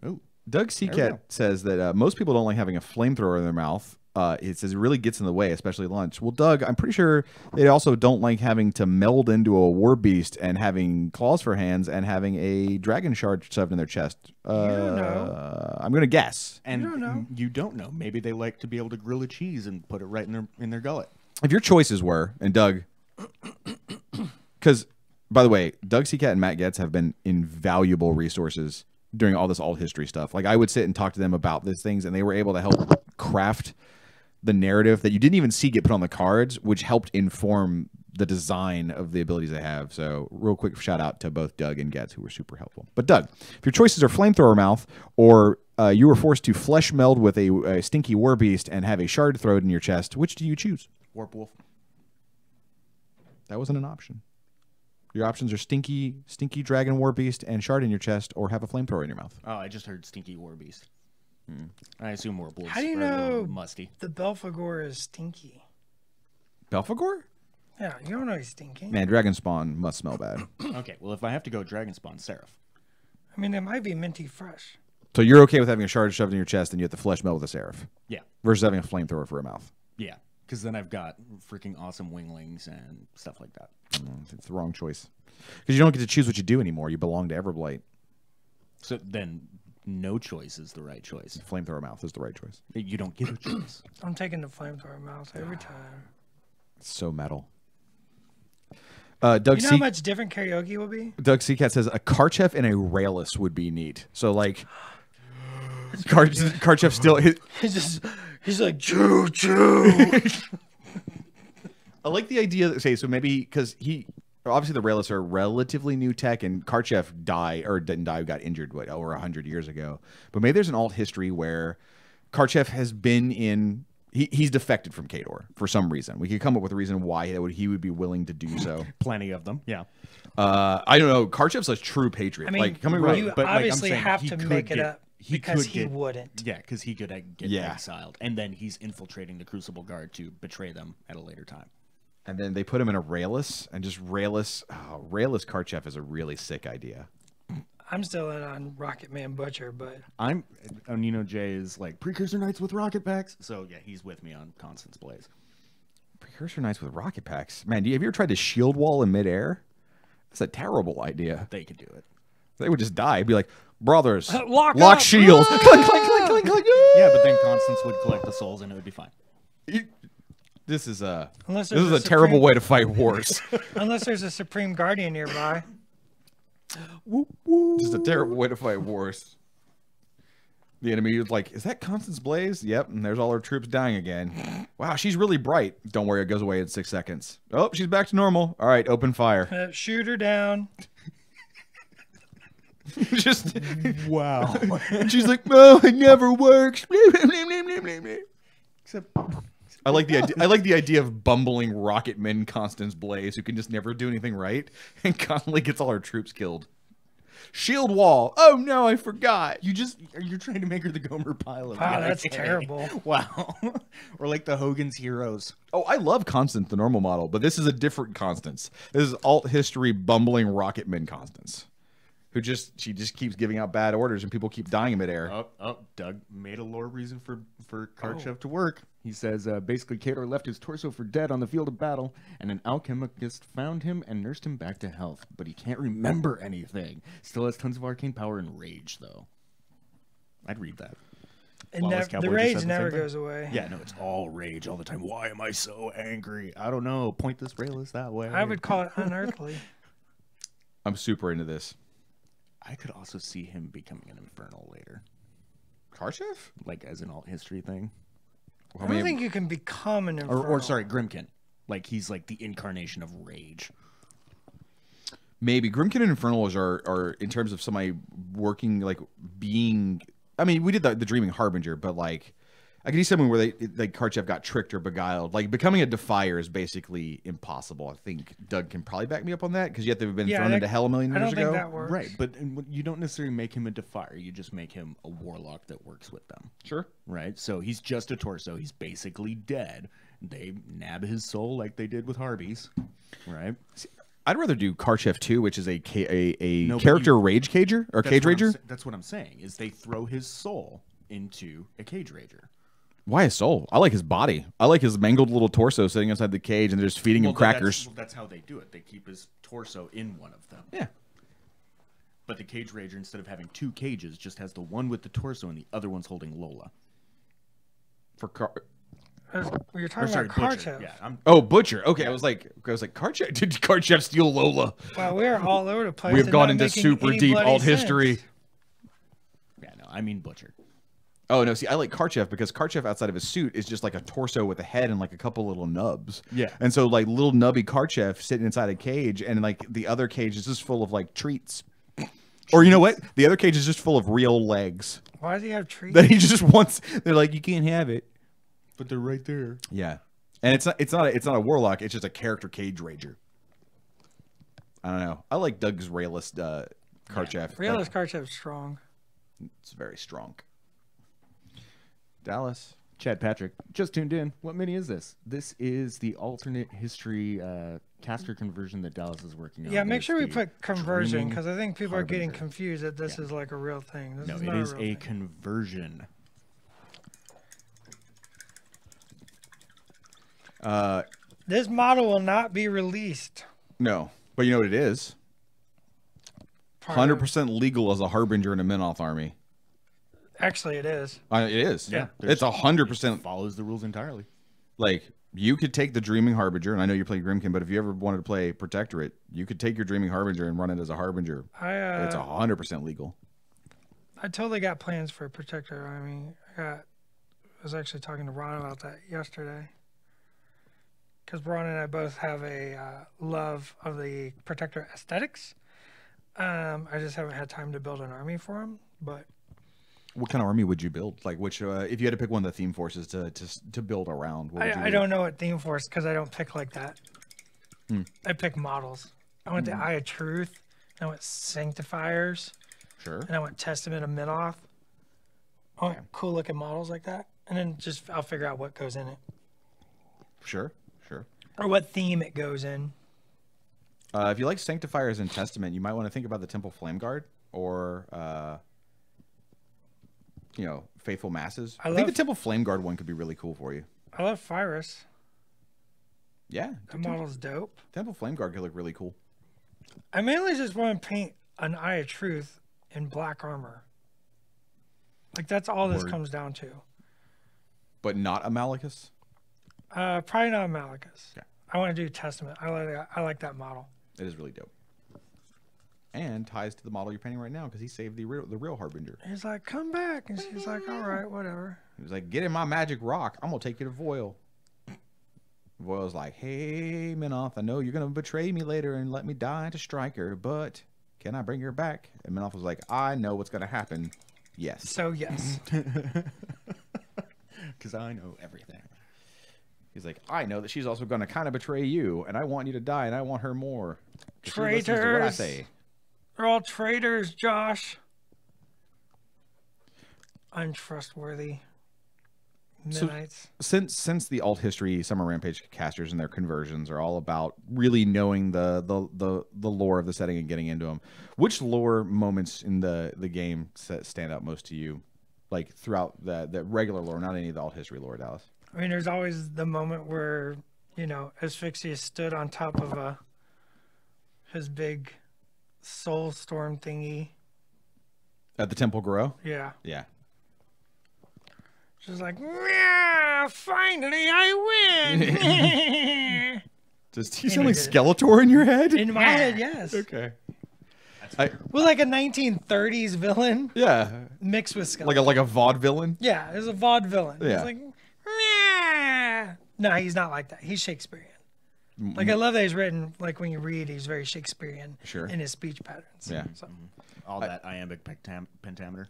Ooh. Doug Seacat says that most people don't like having a flamethrower in their mouth. It says it really gets in the way, especially lunch. Well, Doug, I'm pretty sure they also don't like having to meld into a war beast and having claws for hands and having a dragon shard shoved in their chest. You don't know. I'm gonna guess. And you don't know. Maybe they like to be able to grill a cheese and put it right in their gullet. If your choices were, and Doug, because by the way, Doug Seacat and Matt Getz have been invaluable resources during all this alt history stuff. Like I would sit and talk to them about these things, and they were able to help craft the narrative that you didn't even see get put on the cards, which helped inform the design of the abilities they have. So real quick shout out to both Doug and Getz, who were super helpful. But Doug, if your choices are flamethrower mouth, or you were forced to flesh meld with a stinky war beast and have a shard thrown in your chest, which do you choose? Warp Wolf. That wasn't an option. Your options are Stinky Dragon War Beast, and Shard in your chest, or have a flamethrower in your mouth. Oh, I just heard Stinky War Beast. I assume Warblades How do you are a little know musty. the Belphegor is stinky? Belphegor? Yeah, you don't know he's stinky. Man, Dragon Spawn must smell bad. Okay, well, if I have to go Dragon Spawn, Seraph. I mean, it might be minty fresh. So you're okay with having a shard shoved in your chest and you have the flesh melt with a Seraph? Yeah. Versus having a flamethrower for a mouth? Yeah, because then I've got freaking awesome winglings and stuff like that. It's the wrong choice. Because you don't get to choose what you do anymore. You belong to Everblight. So then no choice is the right choice. Flamethrower mouth is the right choice. You don't get a choice. I'm taking the flamethrower mouse every time. It's so metal. Doug You know how much different karaoke will be? Doug Seacat says a Karchev and a Rayless would be neat. So like, Karchev still. He's like choo choo. I like the idea that so maybe because obviously the Rayless are relatively new tech, and Karchev got injured over 100 years ago. But maybe there's an alt history where Karchev has been in. He's defected from Khador for some reason. We could come up with a reason why he would be willing to do so. Plenty of them, yeah. I don't know. Karchev's a true patriot. I mean, like, you but, like, obviously I'm saying, have he to could make it get- up he because could he get- wouldn't. Yeah, because he could get exiled, and then he's infiltrating the Crucible Guard to betray them at a later time. And then they put him in a Rayless, and just Rayless Karchev is a really sick idea. I'm still in on Rocket Man Butcher, but Jay is like Precursor Knights with rocket packs, so yeah, he's with me on Constance Blaze. Precursor Knights with rocket packs. Man, have you ever tried to shield wall in midair? That's a terrible idea. They could do it. They would just die. It'd be like, brothers, Lock lock up. shield. Clink, clink, clink, clink, clink. Yeah, but then Constance would collect the souls, and it would be fine. This is a Unless this there's is a a terrible supreme- way to fight wars. unless there's a Supreme Guardian nearby. This is a terrible way to fight wars. The enemy is like, is that Constance Blaze? Yep, and there's all her troops dying again. Wow, she's really bright. Don't worry, it goes away in 6 seconds. Oh, she's back to normal. All right, open fire. Shoot her down. Just Wow. and she's like, no, it never works. Except I like the idea of bumbling rocketman Constance Blaze who can just never do anything right and constantly gets all her troops killed. Shield wall. Oh no, I forgot. you're trying to make her the Gomer Pyle of Wow, the that's IKA. terrible. Wow. Or like the Hogan's Heroes. Oh, I love Constance, the normal model, but this is a different Constance. This is alt history bumbling rocketman Constance, who she just keeps giving out bad orders and people keep dying in midair. Doug made a lore reason for Karchev to work. He says, basically, Khador left his torso for dead on the field of battle, and an alchemist found him and nursed him back to health. But he can't remember anything. Still has tons of arcane power and rage, though. I'd read that. Flawless The Cowboy just rage said the never same thing. goes away. Yeah, no, it's all rage all the time. Why am I so angry? I don't know. Point this Rayless that way. I would call it unearthly. I'm super into this. I could also see him becoming an Infernal later. Karchev? Like, as an alt history thing. I don't think you can become an infernal. Or sorry, Grimkin. Like, he's like the incarnation of rage. Maybe Grimkin and Infernals are in terms of somebody working like being. I mean, we did the Dreaming Harbinger, but like I could see something where Karchev got tricked or beguiled. Like becoming a Defier is basically impossible. I think Doug can probably back me up on that because you have to have been thrown into hell a million I years don't think ago. that works. Right, but you don't necessarily make him a Defier. You just make him a Warlock that works with them. Sure. Right? So he's just a torso. He's basically dead. They nab his soul like they did with Harbies. Right? I'd rather do Karchev 2, which is a No, but character rage cager or cage rager. That's what I'm saying, is they throw his soul into a cage rager. Why his soul? I like his body. I like his mangled little torso sitting inside the cage and they're just feeding him crackers. That's how they do it. They keep his torso in one of them. Yeah. But the cage rager, instead of having two cages, just has the one with the torso and the other one's holding Lola. You're talking Sorry, about Butcher. Karchev. Yeah, Butcher. Okay, I was like, Karchev. Did Karchev steal Lola? Wow, we are all over the place. We have and gone not into making super any deep bloody alt sense. history. no, I mean Butcher. Oh no! See, I like Karchev because Karchev outside of his suit is just like a torso with a head and like a couple little nubs. Yeah. And so like little nubby Karchev sitting inside a cage, and like the other cage is just full of like treats. Or you know what? The other cage is just full of real legs Why does he have trees? that he just wants. They're like, you can't have it. But they're right there. Yeah. And it's not a warlock. It's just a character cage rager. I don't know. I like Doug's Raylist card chef. Realist card chef's strong. It's very strong. Dallas. Chad Patrick, just tuned in. What mini is this? This is the alternate history caster conversion that Dallas is working on. Yeah, make It's sure we the put conversion Dreaming because I think people are getting Harbinger. confused that this is like a real thing. This No, is it not is a real a thing. conversion. This model will not be released. No, but you know what it is? Part of- 100% legal as a harbinger in a Minoth army. Actually, it is. It is. Yeah. It's 100%. Follows the rules entirely. Like, you could take the Dreaming Harbinger, and I know you're playing Grimkin, but if you ever wanted to play Protectorate, you could take your Dreaming Harbinger and run it as a Harbinger. It's 100% legal. I totally got plans for a Protector. I mean, I was actually talking to Ron about that yesterday. Because Ron and I both have a love of the Protector aesthetics. I just haven't had time to build an army for him, but What kind of army would you build? Like, which, if you had to pick one of the theme forces to build around, what would you I do? don't know what theme force because I don't pick like that. I pick models. I want the Eye of Truth. I want Sanctifiers. Sure. And I want Testament of Minoth. I want cool looking models like that. And then just I'll figure out what goes in it. Sure. Or what theme it goes in. If you like Sanctifiers and Testament, you might want to think about the Temple Flame Guard or, Faithful Masses. I think the Temple Flame Guard one could be really cool for you. I love Pyrus. Yeah. That model's dope. Temple Flame Guard could look really cool. I mainly just want to paint an Eye of Truth in black armor. Like, that's all this comes down to. But not a Malachus? Probably not Malachus. Okay. I want to do Testament. I like that model. It is really dope. And ties to the model you're painting right now because he saved the real Harbinger. He's like, come back. And she's like, all right, whatever. He was like, get in my magic rock. I'm going to take you to Voil. Voil's like, hey, Minoth, I know you're going to betray me later and let me die to Striker, but can I bring her back? And Minoth was like, I know what's going to happen. Yes. So, yes. Because I know everything. He's like, I know that she's also going to kind of betray you, and I want you to die, and I want her more. 'Cause she listens to what I Traitors. say. They're all traitors, Josh. Untrustworthy. Midnights. Since the alt history Summer Rampage casters and their conversions are all about really knowing the lore of the setting and getting into them, which lore moments in the game stand out most to you, like throughout the regular lore, not any of the alt history lore, Dallas? I mean, there's always the moment where, Asphyxia stood on top of his big soul storm thingy. At the Temple Grow? Yeah. Yeah. She's like, yeah, finally I win. Does he sound like Skeletor in your head? In my head, yes. Okay. With like a 1930s villain Yeah. mixed with Skeletor. Like a vaudevillain? Yeah, it was a vaudevillain. Yeah. He's like, yeah. No, he's not like that. He's Shakespearean. Like, I love that he's written, like, when you read, he's very Shakespearean Sure. in his speech patterns. Yeah. So, All that iambic pentameter.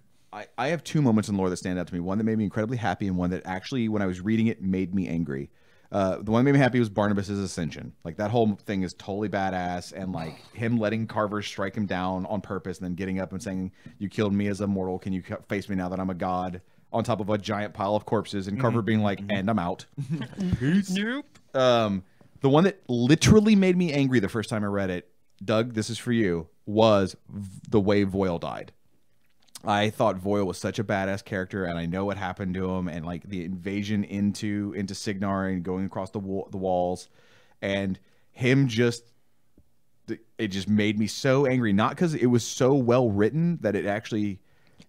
I have two moments in lore that stand out to me. One that made me incredibly happy, and one that actually, when I was reading it, made me angry. The one that made me happy was Barnabas's ascension. Like, that whole thing is totally badass, and like him letting Carver strike him down on purpose, and then getting up and saying, "You killed me as a mortal. Can you face me now that I'm a god?" On top of a giant pile of corpses, and Carver being like, "And I'm out." nope. The one that literally made me angry the first time I read it, Doug, this is for you, was the way Voil died. I thought Voil was such a badass character, and I know what happened to him, and like the invasion into Signar and going across the walls, and him it just made me so angry. Not because it was so well written that it actually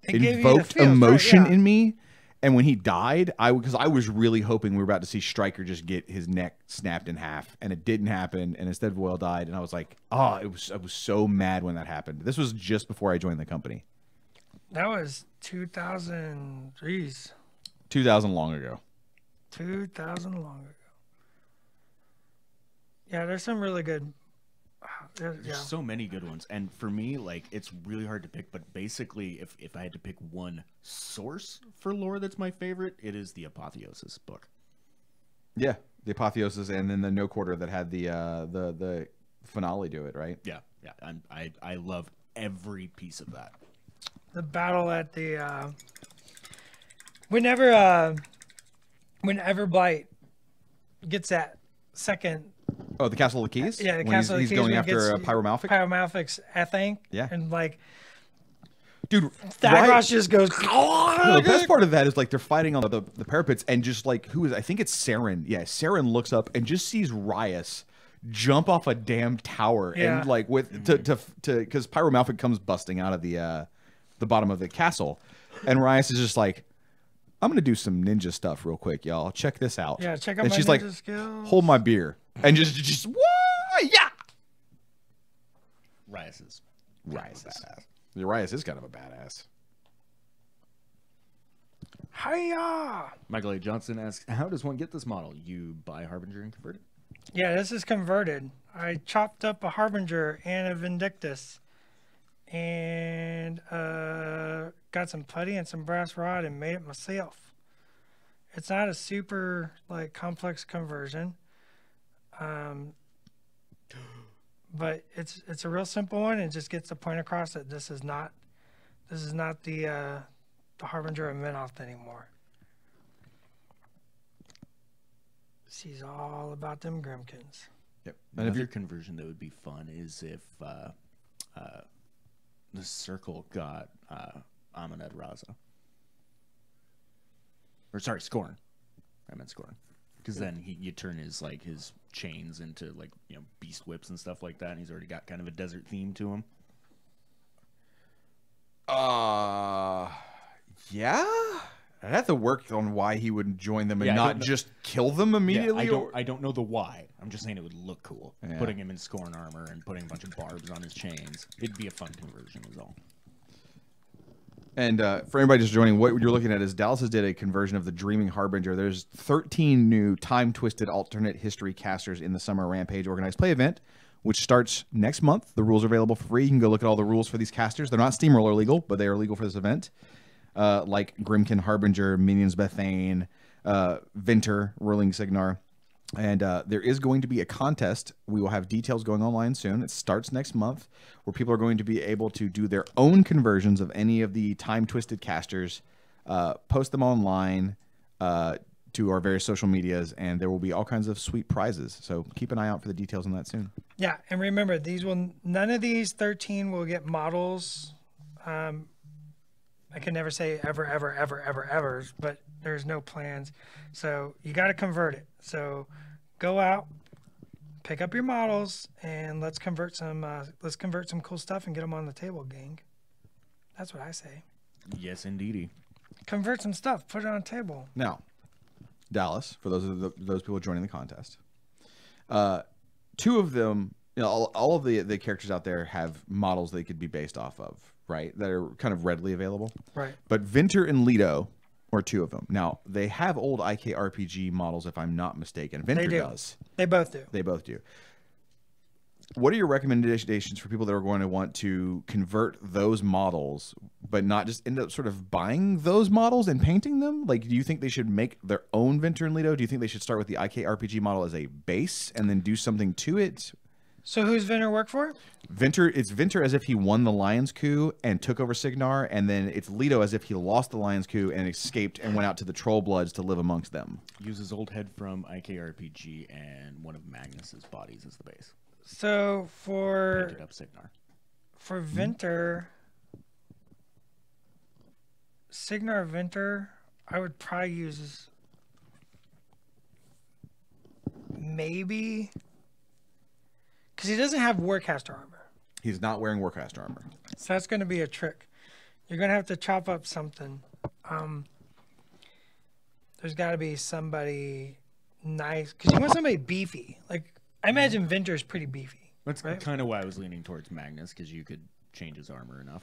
It gave you the invoked feels, right, emotion yeah. in me. And when he died, because I was really hoping we were about to see Stryker just get his neck snapped in half, and it didn't happen. And instead, Voil died, and I was like, I was so mad when that happened. This was just before I joined the company. That was 2000. Jeez. 2000 long ago. 2000 long ago. Yeah, there's some really good. There's so many good ones, and for me, like, it's really hard to pick. But basically, if I had to pick one source for lore that's my favorite, it is the Apotheosis book. Yeah, the Apotheosis, and then the No Quarter that had the finale to it, right? Yeah. Yeah, I love every piece of that. The battle at the whenever Blight gets that second. Oh, the Castle of the Keys. Yeah, the When Castle of the he's Keys going when he after gets Pyromalfic. Pyromalfic's, I think. Yeah. And like, Dude, Dagros just goes. No, the best part of that is like they're fighting on the parapets, and just like who is? I think it's Saren. Yeah, Saren looks up and just sees Rias jump off a damn tower, Yeah. and like with to because Pyromalfic comes busting out of the bottom of the castle, and Rias is just like, I'm gonna do some ninja stuff real quick, y'all. Check this out. Yeah, check out and my she's ninja like, skills. hold my beer, and just what? Yeah. Rias is badass. Rias is kind of a badass. Hiya! Michael A. Johnson asks, how does one get this model? You buy Harbinger and convert it? Yeah, this is converted. I chopped up a Harbinger and a Vindictus, and got some putty and some brass rod and made it myself. It's not a super like complex conversion, but it's a real simple one. It just gets the point across that this is not the Harbinger of Menoth anymore. She's all about them Grimkins. Yep. Another conversion that would be fun is if the Circle got Amaned Raza. Or sorry, Scorn. I meant Scorn. Because then you turn his chains into beast whips and stuff like that, and he's already got kind of a desert theme to him. Yeah. I'd have to work on why he would join them and Yeah, not just kill them immediately. Yeah, I don't know the why. I'm just saying it would look cool. Yeah. Putting him in Scorn armor and putting a bunch of barbs on his chains. It'd be a fun conversion is all. And for anybody just joining, what you're looking at is Dallas has did a conversion of the Dreaming Harbinger. There's 13 new time-twisted alternate history casters in the Summer Rampage organized play event, which starts next month. The rules are available for free. You can go look at all the rules for these casters. They're not steamroller legal, but they are legal for this event. Like Grimkin Harbinger, Minions Bethane, Vinter, Whirling Signar. And there is going to be a contest. We will have details going online soon. It starts next month, where people are going to be able to do their own conversions of any of the time-twisted casters, post them online to our various social medias, and there will be all kinds of sweet prizes. So keep an eye out for the details on that soon. Yeah, and remember, none of these 13 will get models. I can never say ever, but there's no plans. So you got to convert it. So go out, pick up your models, and let's convert some cool stuff and get them on the table, gang. That's what I say. Yes, indeedy. Convert some stuff, put it on a table. Now, Dallas, for those people joining the contest, two of them, all of the characters out there have models they could be based off of, right? That are kind of readily available. Right. But Vinter and Leto are two of them. Now, they have old IKRPG models, if I'm not mistaken. Vinter does. They both do. They both do. What are your recommendations for people that are going to want to convert those models, but not just end up sort of buying those models and painting them? Like, do you think they should make their own Vinter and Leto? Do you think they should start with the IKRPG model as a base and then do something to it? So who's Vinter work for? It's Vinter as if he won the Lion's Coup and took over Signar, and then it's Leto as if he lost the Lion's Coup and escaped and went out to the Troll Bloods to live amongst them. Uses old head from IKRPG and one of Magnus's bodies as the base. So Painted up Signar. For Vinter, Signar Vinter, I would probably use maybe because he doesn't have Warcaster armor. He's not wearing Warcaster armor. So that's going to be a trick. You're going to have to chop up something. There's got to be somebody nice because you want somebody beefy. Like I imagine Vinter's pretty beefy. That's right? kind of why I was leaning towards Magnus, because you could change his armor enough.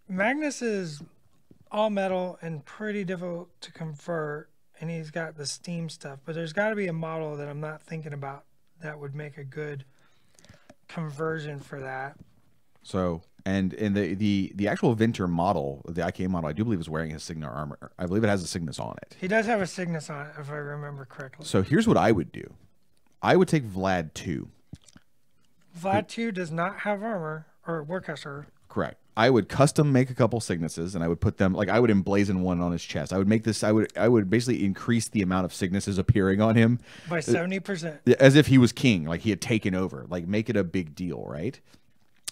Magnus is all metal and pretty difficult to convert, and he's got the steam stuff. But there's got to be a model that I'm not thinking about that would make a good conversion for that. So, and in the actual Vinter model, the IK model, I do believe is wearing his Signar armor. I believe it has a Cygnus on it. He does have a Cygnus on it, if I remember correctly. So here's what I would do. I would take Vlad 2. Vlad 2 does not have armor or Warcaster. Correct. I would custom make a couple signuses, and I would put them like I would emblazon one on his chest. I would make this. I would basically increase the amount of signuses appearing on him By 70%. as if he was king, like he had taken over. Like make it a big deal, right?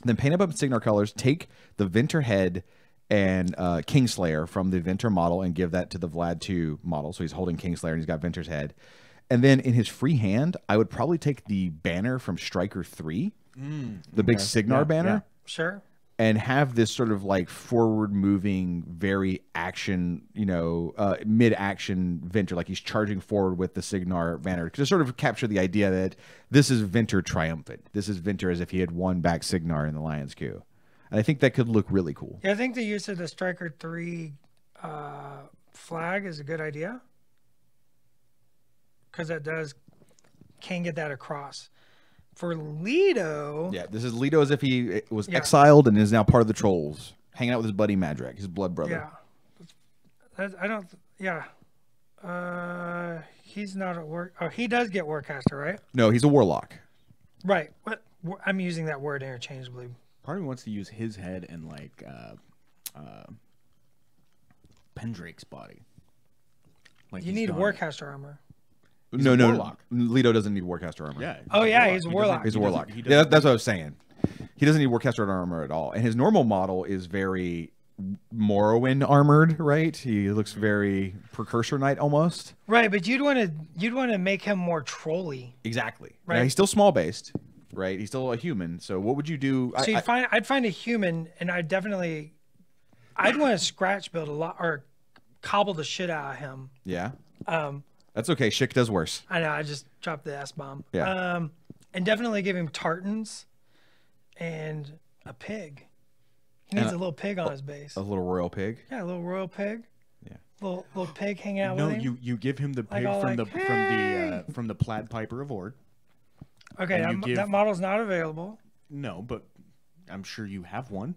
Then paint up Signar colors. Take the Vinter head and Kingslayer from the Vinter model and give that to the Vlad 2 model. So he's holding Kingslayer and he's got Vinter's head. And then in his free hand, I would probably take the banner from Striker 3, the big Signar banner. Sure. And have this sort of like forward moving, very action, mid action Vinter, like he's charging forward with the Signar banner to sort of capture the idea that this is Vinter triumphant. This is Vinter as if he had won back Signar in the Lion's Coup. And I think that could look really cool. Yeah, I think the use of the Striker 3 flag is a good idea. Because that can get that across. For Leto... Yeah, this is Leto as if he was exiled and is now part of the Trolls, hanging out with his buddy Madrak, his blood brother. Yeah. I don't... Yeah. He's not at work... Oh, he does get Warcaster, right? No, he's a Warlock. Right. What? I'm using that word interchangeably. Part of me wants to use his head and like Pendrake's body. Like you need Warcaster armor. No, Leto doesn't need Warcaster armor. Yeah. Oh, yeah, he's a Warlock. He's a Warlock. Yeah, that's what I was saying. He doesn't need Warcaster armor at all. And his normal model is very Morrowind armored, right? He looks very Precursor Knight almost. Right, but you'd want to make him more trolly. Exactly. Right. Now, he's still small based, right? He's still a human. So what would you do? So I'd find a human, and I'd want to scratch build a lot or cobble the shit out of him. Yeah. That's okay. Schick does worse. I know. I just dropped the S-bomb. Yeah. And definitely give him tartans and a pig. He needs a little pig on his base. A little royal pig. Yeah, a little royal pig. Yeah. Little pig hanging out with him. No, you give him the pig from the Plaid Piper of Ord. Okay, that model's not available. No, but I'm sure you have one.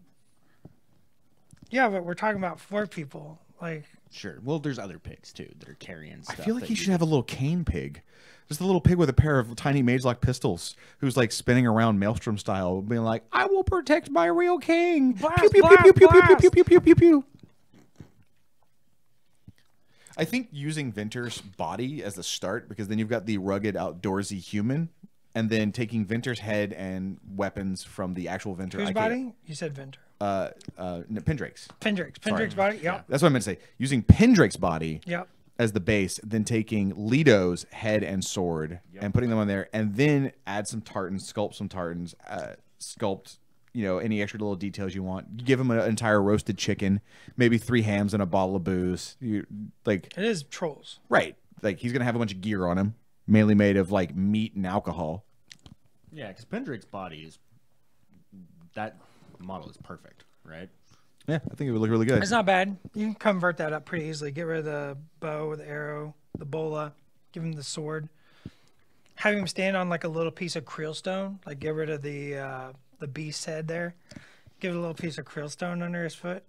Yeah, but we're talking about 4 people. Like, sure. Well, there's other pigs too that are carrying stuff. I feel like he should have a little cane pig. Just a little pig with a pair of tiny mage-lock pistols who's like spinning around Maelstrom style, being like, I will protect my real king. Blast, pew, pew, blast, pew, pew, pew, blast. pew, pew, pew, pew, pew. I think using Vinter's body as the start, because then you've got the rugged, outdoorsy human, and then taking Vinter's head and weapons from the actual Vinter. Whose body? You said Vinter. Pendrake's. Pendrake's body? Yep. That's what I meant to say. Using Pendrake's body Yep. as the base, then taking Leto's head and sword and putting them on there, and then add some tartans, sculpt some tartans, sculpt, any extra little details you want. You give him an entire roasted chicken, maybe 3 hams and a bottle of booze. It is trolls. Right. Like he's gonna have a bunch of gear on him, mainly made of like meat and alcohol. Yeah, because Pendrake's body is that model is perfect, right? Yeah, I think it would look really good. It's not bad. You can convert that up pretty easily. Get rid of the bow, the arrow, the bola. Give him the sword. Have him stand on like a little piece of creelstone. Like get rid of the beast head there. Give it a little piece of creelstone under his foot.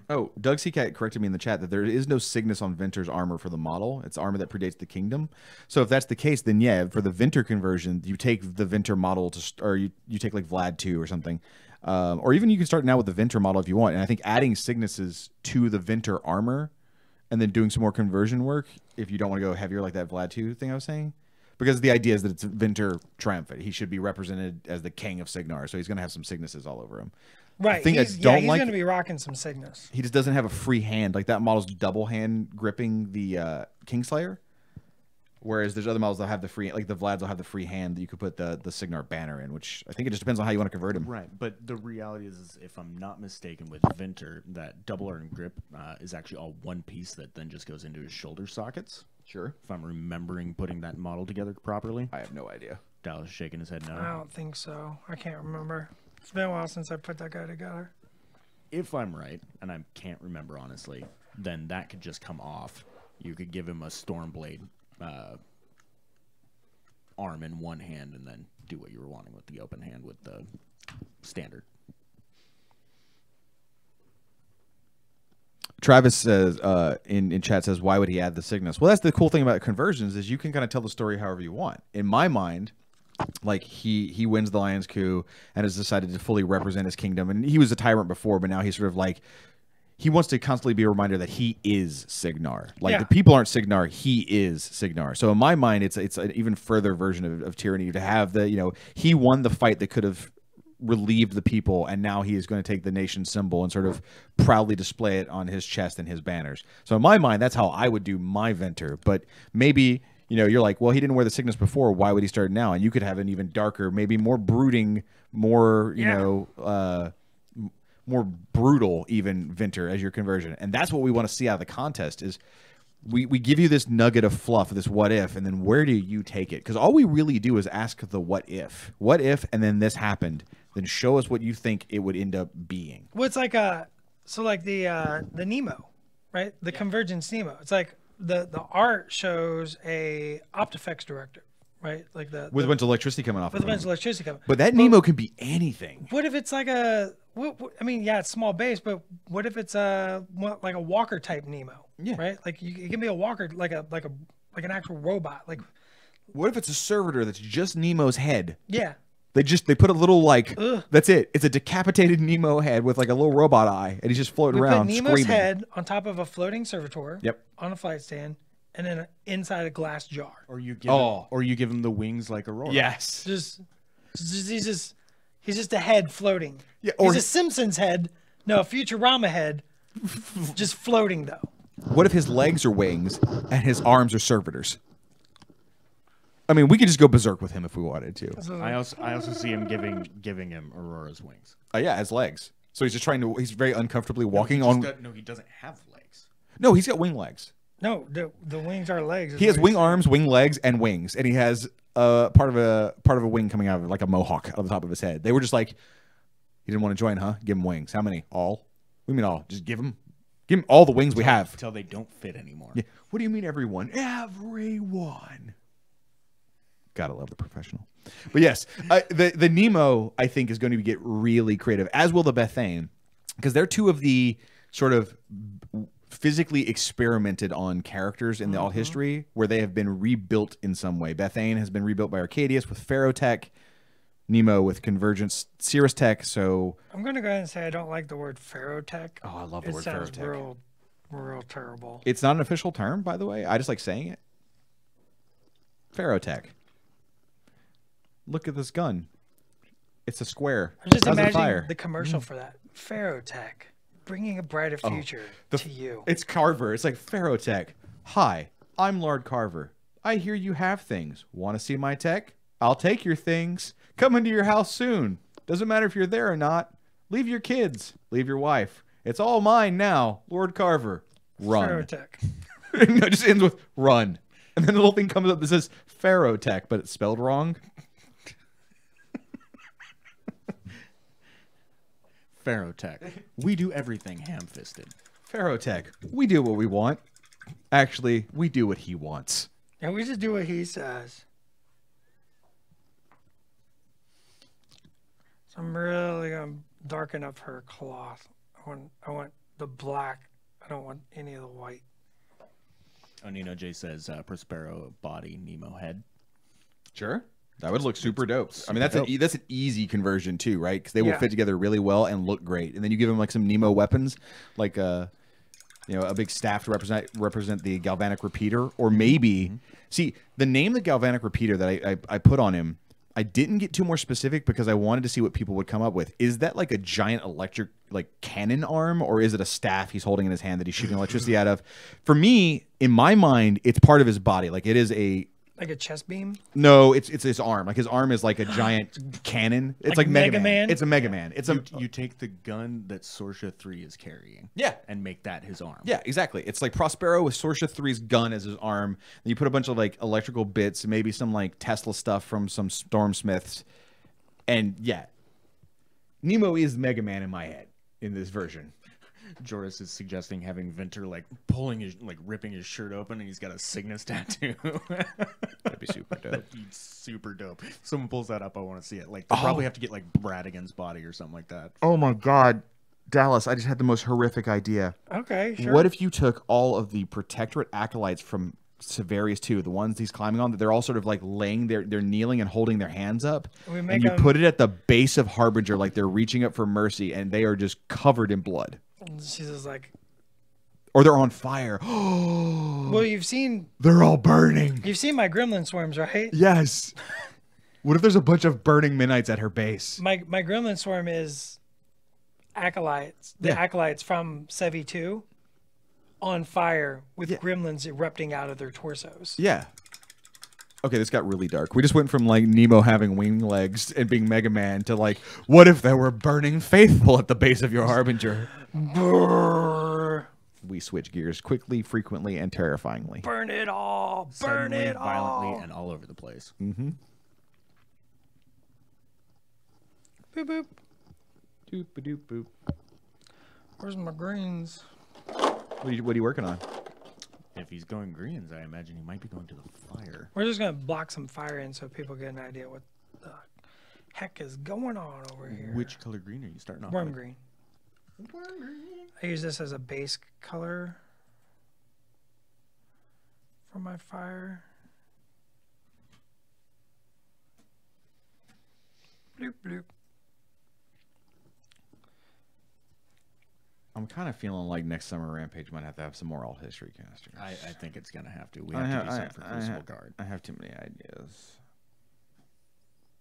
Oh, Doug Seacat corrected me in the chat that there is no Cygnus on Vinter's armor for the model. It's armor that predates the kingdom. So if that's the case, then yeah, for the Vinter conversion, you take the Vinter model or you take like Vlad 2 or something. Or even you can start now with the Vinter model if you want. And I think adding Cygnuses to the Vinter armor and then doing some more conversion work if you don't want to go heavier like that Vlad 2 thing I was saying. Because the idea is that it's Vinter triumphant. He should be represented as the king of Signar. So he's going to have some Cygnuses all over him. Right. He's going to be rocking some Cygnus. He just doesn't have a free hand. Like that model's double hand gripping the Kingslayer. Whereas there's other models that have the free, like the Vlads will have the free hand that you could put the Signar banner in, which I think it just depends on how you want to convert him. Right, but the reality is if I'm not mistaken with Vinter, that double arm grip is actually all one piece that then just goes into his shoulder sockets. Sure. If I'm remembering putting that model together properly. I have no idea. Dallas is shaking his head no. I don't think so. I can't remember. It's been a while since I put that guy together. If I'm right, and I can't remember honestly, then that could just come off. You could give him a Stormblade arm in one hand and then do what you were wanting with the open hand with the standard. Travis says in chat says, why would he add the Cygnus? Well, that's the cool thing about conversions is you can kind of tell the story however you want. In my mind, like he wins the Lion's Coup and has decided to fully represent his kingdom. And he was a tyrant before, but now he's sort of like, he wants to constantly be a reminder that he is Signar. Like the people aren't Signar, he is Signar. So in my mind, it's an even further version of tyranny to have the, you know, he won the fight that could have relieved the people, and now he is going to take the nation's symbol and sort of proudly display it on his chest and his banners. So in my mind, that's how I would do my Venter. But maybe, you know, you're like, well, he didn't wear the sickness before, why would he start now? And you could have an even darker, maybe more brooding, more, you know, more brutal even Venter as your conversion. And that's what we want to see out of the contest is we give you this nugget of fluff, this what if, and then where do you take it? Because all we really do is ask the what if, and then this happened. Then show us what you think it would end up being. Well, it's like so like the Nemo, right? The Convergence Nemo. It's like the art shows a Optifex director, right? Like with a bunch of electricity coming off. With a bunch of electricity coming. But that Nemo can be anything. What if it's like I mean, yeah, it's small base, but what if it's like a walker type Nemo? Yeah. Right. Like it can be a walker, like an actual robot. Like, what if it's a servitor that's just Nemo's head? Yeah. They put a little like that's it. It's a decapitated Nemo head with like a little robot eye, and he's just floating around put Nemo's screaming. Head on top of a floating servitor. Yep. On a flight stand, and then inside a glass jar. Or you give him the wings like Aurora. Yes. He's just a head floating. Yeah. Or he's a Simpsons head. No, a Futurama head. Just floating though. What if his legs are wings and his arms are servitors? I mean, we could just go berserk with him if we wanted to. I also see him giving him Aurora's wings. Yeah, his legs. So he's just he's very uncomfortably walking No, he doesn't have legs. No, he's got wing legs. No, the wings are legs. He has wing arms, wing legs, and wings, and he has part of a wing coming out of like a mohawk out of the top of his head. They were just like, he didn't want to join, huh? Give him wings. How many? All? We mean all. Just give him all the wings we have until they don't fit anymore. Yeah. What do you mean, everyone? Everyone. Gotta love the professional. But yes, the Nemo, I think, is going to get really creative, as will the Bethane, because they're two of the sort of physically experimented on characters in the alt history where they have been rebuilt in some way. Bethane has been rebuilt by Arcadius with Ferrotech, Nemo with Convergence Cirrus Tech. So I'm going to go ahead and say I don't like the word Ferrotech. Oh, I love the word Ferrotech. It Ferrotech. sounds real terrible. It's not an official term, by the way. I just like saying it. Ferrotech. Look at this gun. It's a square. I'm just How's it imagining fire? the commercial for that. Ferrotech, bringing a brighter future to you. It's Carver. It's like Ferrotech. Hi, I'm Lord Carver. I hear you have things. Want to see my tech? I'll take your things. Come into your house soon. Doesn't matter if you're there or not. Leave your kids. Leave your wife. It's all mine now. Lord Carver. Run. Ferrotech. No, it just ends with run. And then the little thing comes up that says Ferrotech, but it's spelled wrong. Ferrotech. We do everything ham-fisted. Ferrotech. We do what we want. Actually, we do what he wants. And we just do what he says. So I'm really going to darken up her cloth. I want the black. I don't want any of the white. Nino J says Prospero body, Nemo head. Sure. That would look super dope. I mean, that's an easy conversion too, right? Because they will Yeah. fit together really well and look great. And then you give them like some Nemo weapons, like a big staff to represent the galvanic repeater, or maybe see the name the galvanic repeater that I put on him. I didn't get too more specific because I wanted to see what people would come up with. Is that like a giant electric like cannon arm, or is it a staff he's holding in his hand that he's shooting electricity out of? For me, in my mind, it's part of his body. Like it is a Like a chest beam? No, it's his arm. Like his arm is like a giant cannon. It's like Mega Man. It's a Mega Man. It's you take the gun that Sorsha 3 is carrying. Yeah. And make that his arm. Yeah, exactly. It's like Prospero with Sorsha 3's gun as his arm. And you put a bunch of like electrical bits, maybe some like Tesla stuff from some Stormsmiths. And yeah. Nemo is Mega Man in my head in this version. Joris is suggesting having Venter like ripping his shirt open and he's got a Cygnus tattoo. That'd be super dope. That'd be super dope. If someone pulls that up, I want to see it. Like they'll probably have to get like Bradigan's body or something like that. Oh my God. Dallas, I just had the most horrific idea. Okay, sure. What if you took all of the Protectorate acolytes from Severius too. The ones he's climbing on, they're all sort of like laying they're kneeling and holding their hands up. And you put it at the base of Harbinger like they're reaching up for mercy, and they are just covered in blood. She's just like, or they're on fire. well, they're all burning. You've seen my gremlin swarms, right? Yes. What if there's a bunch of burning midnights at her base? My gremlin swarm is acolytes. The acolytes from Sevi 2 on fire with gremlins erupting out of their torsos. Yeah. Okay, this got really dark. We just went from like Nemo having wing legs and being Mega Man to like, what if there were burning faithful at the base of your Harbinger? Brrr. We switch gears quickly, frequently, and terrifyingly. Burn it all! Burn Suddenly, it all! violently, and all over the place. Mm-hmm. Boop boop. Doop a doop boop. Where's my greens? What are you working on? If he's going greens, I imagine he might be going to the fire. We're just gonna block some fire in so people get an idea what the heck is going on over here. Which color green are you starting off Worm with? green. I use this as a base color for my fire. Bloop bloop. I'm kind of feeling like next summer Rampage might have to have some more alt history casters. I think it's going to have to. We have to do something for Crucible Guard. I have too many ideas.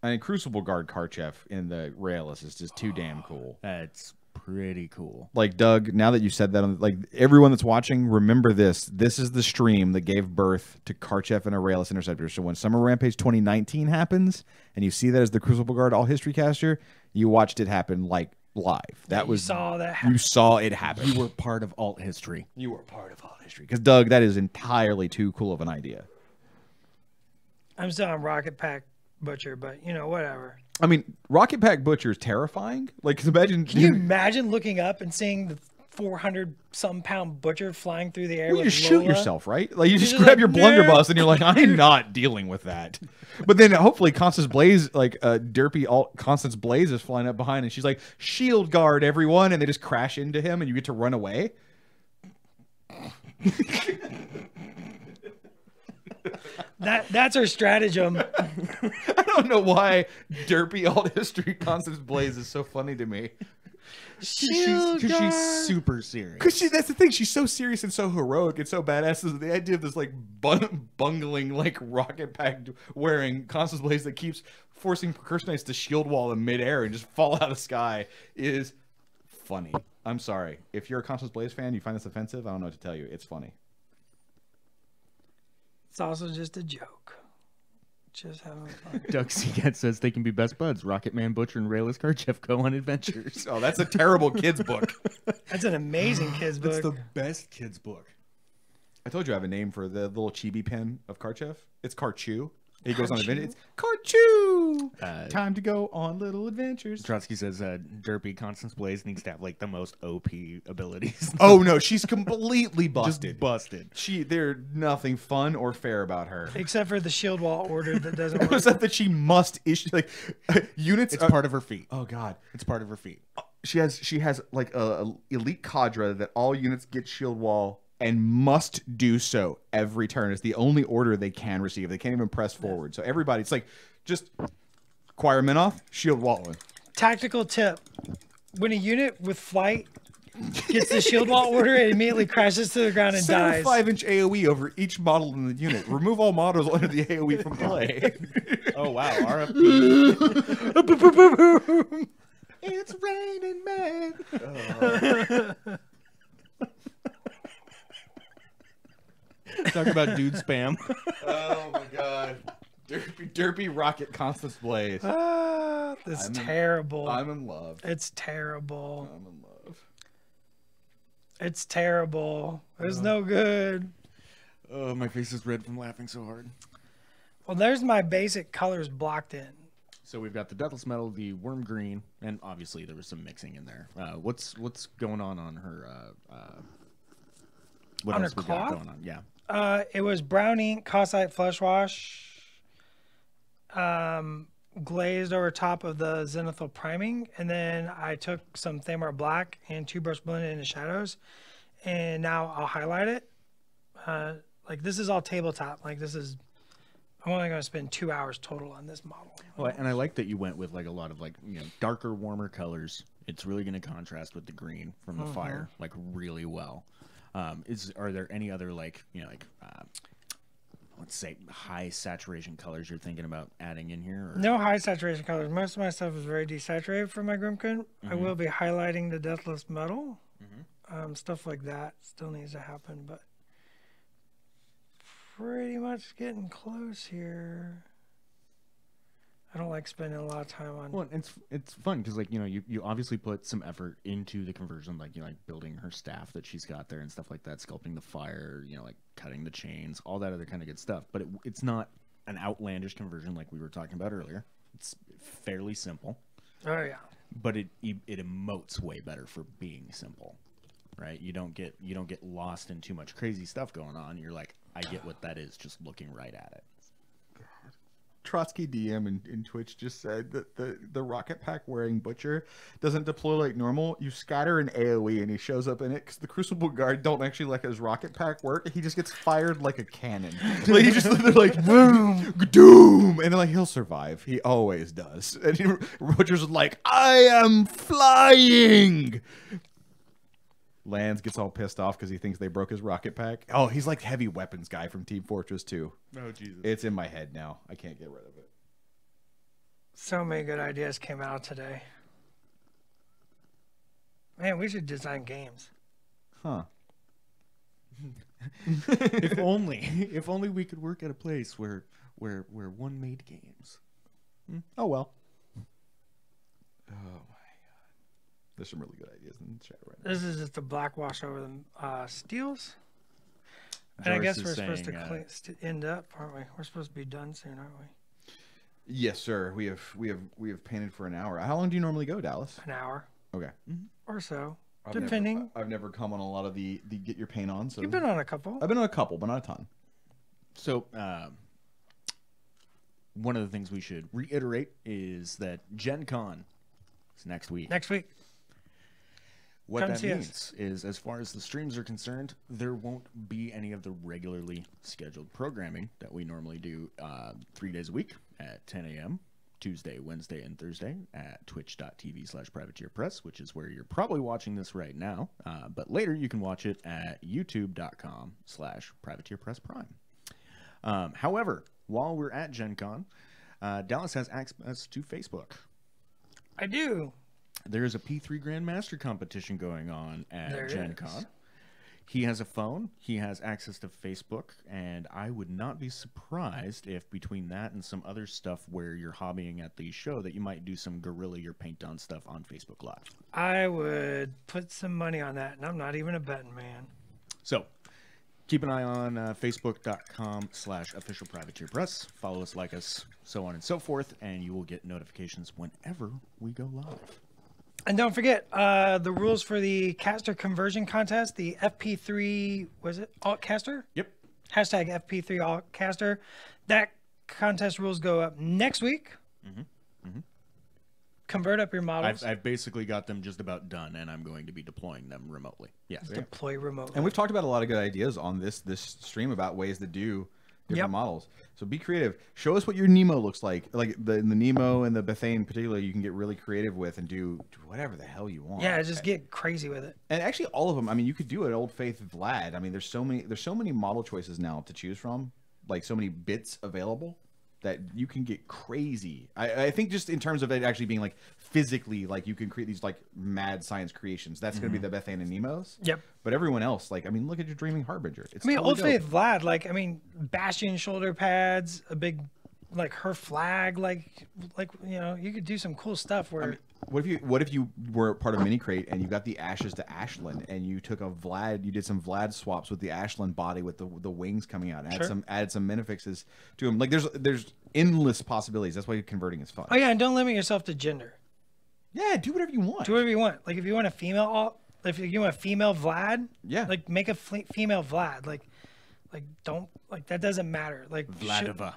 I mean, Crucible Guard Karchev in the Rayless is just too damn cool. That's pretty cool. Like, Doug, now that you said that, like, everyone that's watching, remember this. This is the stream that gave birth to Karchev and a Rayless Interceptor. So when Summer Rampage 2019 happens, and you see that as the Crucible Guard All History Caster, you watched it happen, like, live. You saw that happen. You saw it happen. You were part of alt history. You were part of alt history. Because, Doug, that is entirely too cool of an idea. I'm still on Rocket Pack Butcher, but, you know, whatever. I mean, Rocket Pack Butcher is terrifying. Like, 'cause imagine... Can you imagine looking up and seeing the 400-some-pound butcher flying through the air you with just Lola? shoot yourself, right? Like, you just just grab like, your blunderbuss and you're like, I'm not dealing with that. But then hopefully Constance Blaze, like derpy alt Constance Blaze is flying up behind and she's like, shield guard everyone, and they just crash into him and you get to run away. That's her stratagem. I don't know why derpy alt history Constance Blaze is so funny to me. Because she's super serious. Because that's the thing. She's so serious and so heroic and so badass. Is the idea of this like bungling like rocket pack wearing Constance Blaze that keeps forcing Curse Knights to shield wall in midair and just fall out of the sky is funny. I'm sorry. If you're a Constance Blaze fan, you find this offensive, I don't know what to tell you. It's funny. It's also just a joke. Just having fun. Doug Seagat says they can be best buds. Rocket Man, Butcher, and Rayless Karchev go on adventures. Oh, that's a terrible kid's book. That's an amazing kid's book. That's the best kid's book. I told you I have a name for the little chibi pen of Karchev. It's Karchu. He goes on adventures. It's Karchu! Time to go on little adventures. Trotsky says derpy Constance Blaze needs to have like the most OP abilities. Oh no, she's completely busted. Just busted. There's nothing fun or fair about her. Except for the shield wall order that doesn't work. Except that she must issue like units. It's part of her feat. Oh god, it's part of her feat. She has like a elite cadre that all units get shield wall and must do so every turn. It's the only order they can receive. They can't even press forward. So everybody, it's like just choir men off, shield walling. Tactical tip: when a unit with flight gets the shield wall order, it immediately crashes to the ground and dies. 5-inch AoE over each model in the unit. Remove all models under the AoE from play. Oh wow, RFP. It's raining men. Talk about dude spam. Oh my god. Derpy rocket Constance Blaze. That's terrible. I'm in love. It's terrible. I'm in love. It's terrible. It's no good. Oh, my face is red from laughing so hard. Well, there's my basic colors blocked in. So we've got the Deathless Metal, the Worm Green, and obviously there was some mixing in there. What's going on her? What on else her we got cloth? going on? Yeah. It was brown ink, Cossite flesh wash, glazed over top of the zenithal priming, and then I took some Thamar black and two brush blended into shadows, and now I'll highlight it, Like this is all tabletop. Like this is, I'm only going to spend 2 hours total on this model. Well, and I like that you went with like a lot of like darker, warmer colors. It's really going to contrast with the green from the fire like really well. Are there any other like let's say high saturation colors you're thinking about adding in here? Or? No high saturation colors. Most of my stuff is very desaturated for my Grimkin. I will be highlighting the Deathless Metal. Stuff like that still needs to happen, but pretty much getting close here. I don't like spending a lot of time on. Well, it's fun because like you obviously put some effort into the conversion, like like building her staff that she's got there and stuff like that, sculpting the fire, like cutting the chains, all that other kind of good stuff. But it's not an outlandish conversion like we were talking about earlier. It's fairly simple. Oh yeah. But it emotes way better for being simple, right? You don't get lost in too much crazy stuff going on. You're like, I get what that is, just looking right at it. Trotsky DM in Twitch just said that the rocket pack wearing Butcher doesn't deploy like normal. You scatter an AoE and he shows up in it because the Crucible Guard don't actually let his rocket pack work. He just gets fired like a cannon. Like he just they're like boom, doom, and then like he'll survive. He always does. And Butcher's like, I am flying. Lands, gets all pissed off because he thinks they broke his rocket pack. Oh, he's like heavy weapons guy from Team Fortress 2. Oh, Jesus. It's in my head now. I can't get rid of it. So many good ideas came out today. Man, we should design games. Huh. If only we could work at a place where one made games. Oh, well. Oh, my. There's some really good ideas in the chat right now. This is just a black wash over the steels. And I guess we're supposed to end up, aren't we? We're supposed to be done soon, aren't we? Yes, sir. We have painted for an hour. How long do you normally go, Dallas? An hour. Okay. Or so, I've depending. I've never come on a lot of the get your paint on. So You've been on a couple. I've been on a couple, but not a ton. So one of the things we should reiterate is that Gen Con is next week. Next week. What that means is, as far as the streams are concerned, there won't be any of the regularly scheduled programming that we normally do 3 days a week at 10 a.m., Tuesday, Wednesday, and Thursday at twitch.tv/privateerpress, which is where you're probably watching this right now. But later you can watch it at youtube.com/privateerpressprime. However, while we're at Gen Con, Dallas has access to Facebook. I do. There is a P3 Grandmaster competition going on at Gen Con. He has a phone. He has access to Facebook. And I would not be surprised if between that and some other stuff where you're hobbying at the show that you might do some guerrilla your paint on stuff on Facebook Live. I would put some money on that. And I'm not even a betting man. So keep an eye on facebook.com/officialprivateerpress. Follow us, like us, so on and so forth. And you will get notifications whenever we go live. And don't forget the rules for the caster conversion contest, the FP3, was it alt caster? Yep. Hashtag FP3 alt caster. That contest rules go up next week. Convert up your models. I've basically got them just about done, and I'm going to be deploying them remotely. Yes. Deploy remotely. And we've talked about a lot of good ideas on this stream about ways to do different models. So be creative. Show us what your Nemo looks like. Like the Nemo and the Bethane in particular, you can get really creative with and do whatever the hell you want. Yeah, just get crazy with it. And actually, all of them. I mean, you could do an Old Faith Vlad. I mean, there's so many model choices now to choose from. Like so many bits available that you can get crazy. I think just in terms of it actually being like physically, like you can create these like mad science creations. That's going to be the Bethane and Nemos. Yep. But everyone else, like, I mean, look at your Dreaming Harbinger. It's Old Faith Vlad, like, I mean, Bastion shoulder pads, a big, like her flag, like you could do some cool stuff where. I mean, what if you were part of Mini Crate and you got the Ashes to Ashland and you took a Vlad, you did some Vlad swaps with the Ashland body with the wings coming out, and added some minifixes to them. Like there's endless possibilities. That's why converting is fun. Oh yeah, and don't limit yourself to gender. Yeah, do whatever you want. Do whatever you want. Like if you want a female if you want a female Vlad, like make a female Vlad. Like don't that doesn't matter. Like Vladova.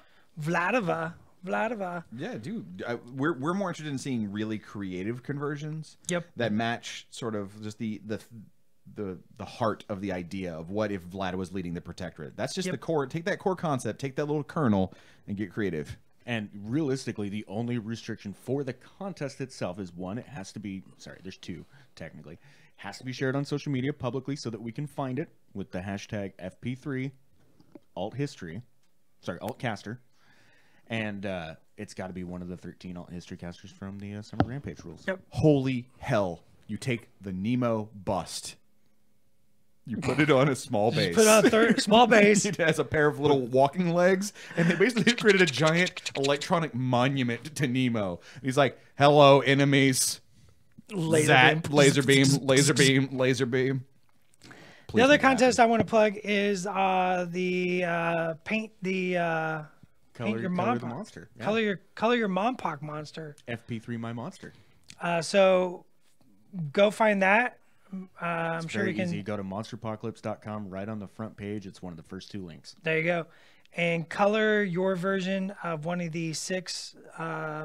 Yeah, dude. We're more interested in seeing really creative conversions. Yep. That match sort of just the the heart of the idea of what if Vlad was leading the Protectorate. That's just Yep. the core. Take that core concept, take that little kernel, and get creative. And realistically, the only restriction for the contest itself is one, it has to be, sorry, there's two technically, has to be shared on social media publicly so that we can find it with the hashtag FP3 altcaster. And it's got to be one of the 13 alt history casters from the Summer Rampage rules. Yep. Holy hell. You take the Nemo bust. You put it on a small base. Put on a small base. It has a pair of little walking legs, and they basically created a giant electronic monument to Nemo. He's like, "Hello, enemies." Zap, laser beam, laser beam, laser beam. The other contest I want to plug is the paint your Color mom the monster. Yeah. color your Mompoc monster. FP3 My Monster. So go find that. I'm It's sure very you can. easy. Go to monsterpocalypse.com. Right on the front page, it's one of the first two links. There you go. And color your version of one of the 6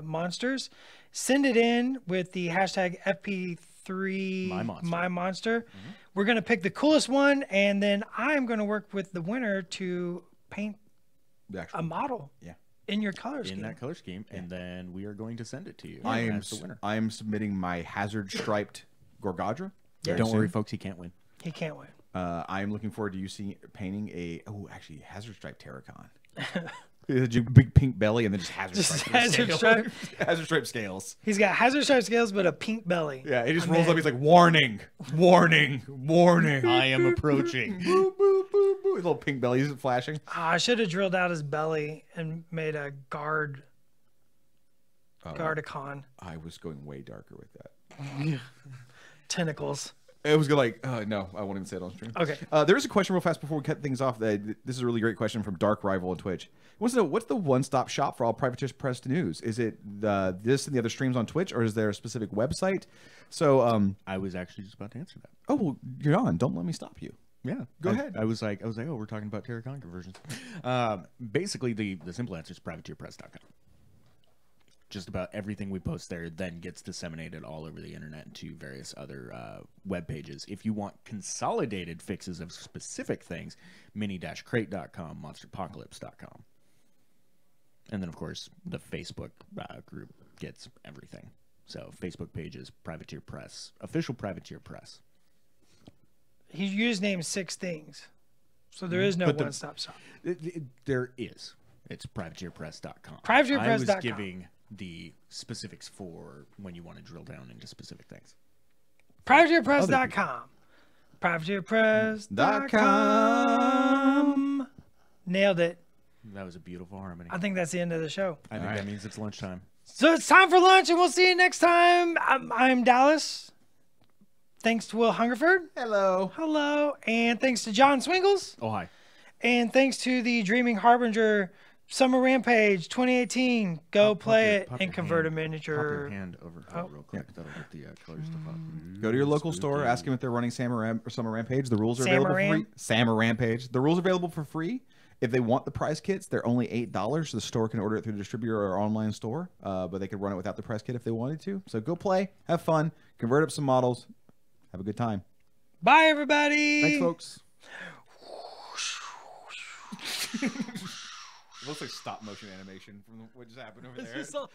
monsters. Send it in with the hashtag FP3 My Monster. Mm-hmm. We're going to pick the coolest one, and then I'm going to work with the winner to paint a model in your color scheme. In that color scheme, and then we are going to send it to you. I as the winner. am submitting my hazard striped Gorgadra. Don't worry, folks, he can't win. He can't win. I am looking forward to you painting actually hazard striped Terracon. A big pink belly and then just hazard stripe. Hazard stripe scales. He's got hazard stripe scales, but a pink belly. Yeah, he just rolls up. He's like, warning, warning, warning. I am approaching. Boo, boo, boo, boo. His little pink belly is flashing. I should have drilled out his belly and made a guardicon. I was going way darker with that. Tentacles. It was like, no, I won't even say it on stream. Okay. There is a question real fast before we cut things off. This is a really great question from Dark Rival on Twitch. He wants to know, what's the one-stop shop for all Privateers Press news? Is it this and the other streams on Twitch, or is there a specific website? So, I was actually just about to answer that. oh, well, you're on. Don't let me stop you. Yeah, Go ahead. I was like, oh, we're talking about Terracon conversions. Basically, the simple answer is privateerpress.com. Just about everything we post there then gets disseminated all over the internet into various other web pages. If you want consolidated fixes of specific things, mini-crate.com, monsterpocalypse.com. And then, of course, the Facebook group gets everything. So Facebook page is Privateer Press, official Privateer Press. He used name 6 things. So there is no But one-stop shop. There is. It's privateerpress.com. Privateerpress.com. I was giving the specifics for when you want to drill down into specific things. Privateerpress.com. Privateerpress.com. Nailed it. That was a beautiful harmony. I think that's the end of the show. I think that means it's lunchtime. So it's time for lunch, and we'll see you next time. I'm Dallas. Thanks to Will Hungerford. Hello. Hello. And thanks to John Swingles. Oh, hi. And thanks to the Dreaming Harbinger Summer Rampage 2018. Go play it and convert a Pop your miniature. hand over real quick. That'll get the color stuff up. Go to your local store. Ask them if they're running Summer Rampage. The rules are Summer available for Ram? free. Summer Rampage. The rules are available for free. If they want the prize kits, they're only $8. The store can order it through the distributor or online store, but they could run it without the prize kit if they wanted to. So go play, have fun, convert up some models, have a good time. Bye, everybody. Thanks, folks. It looks like stop motion animation from what just happened over there. It's just all-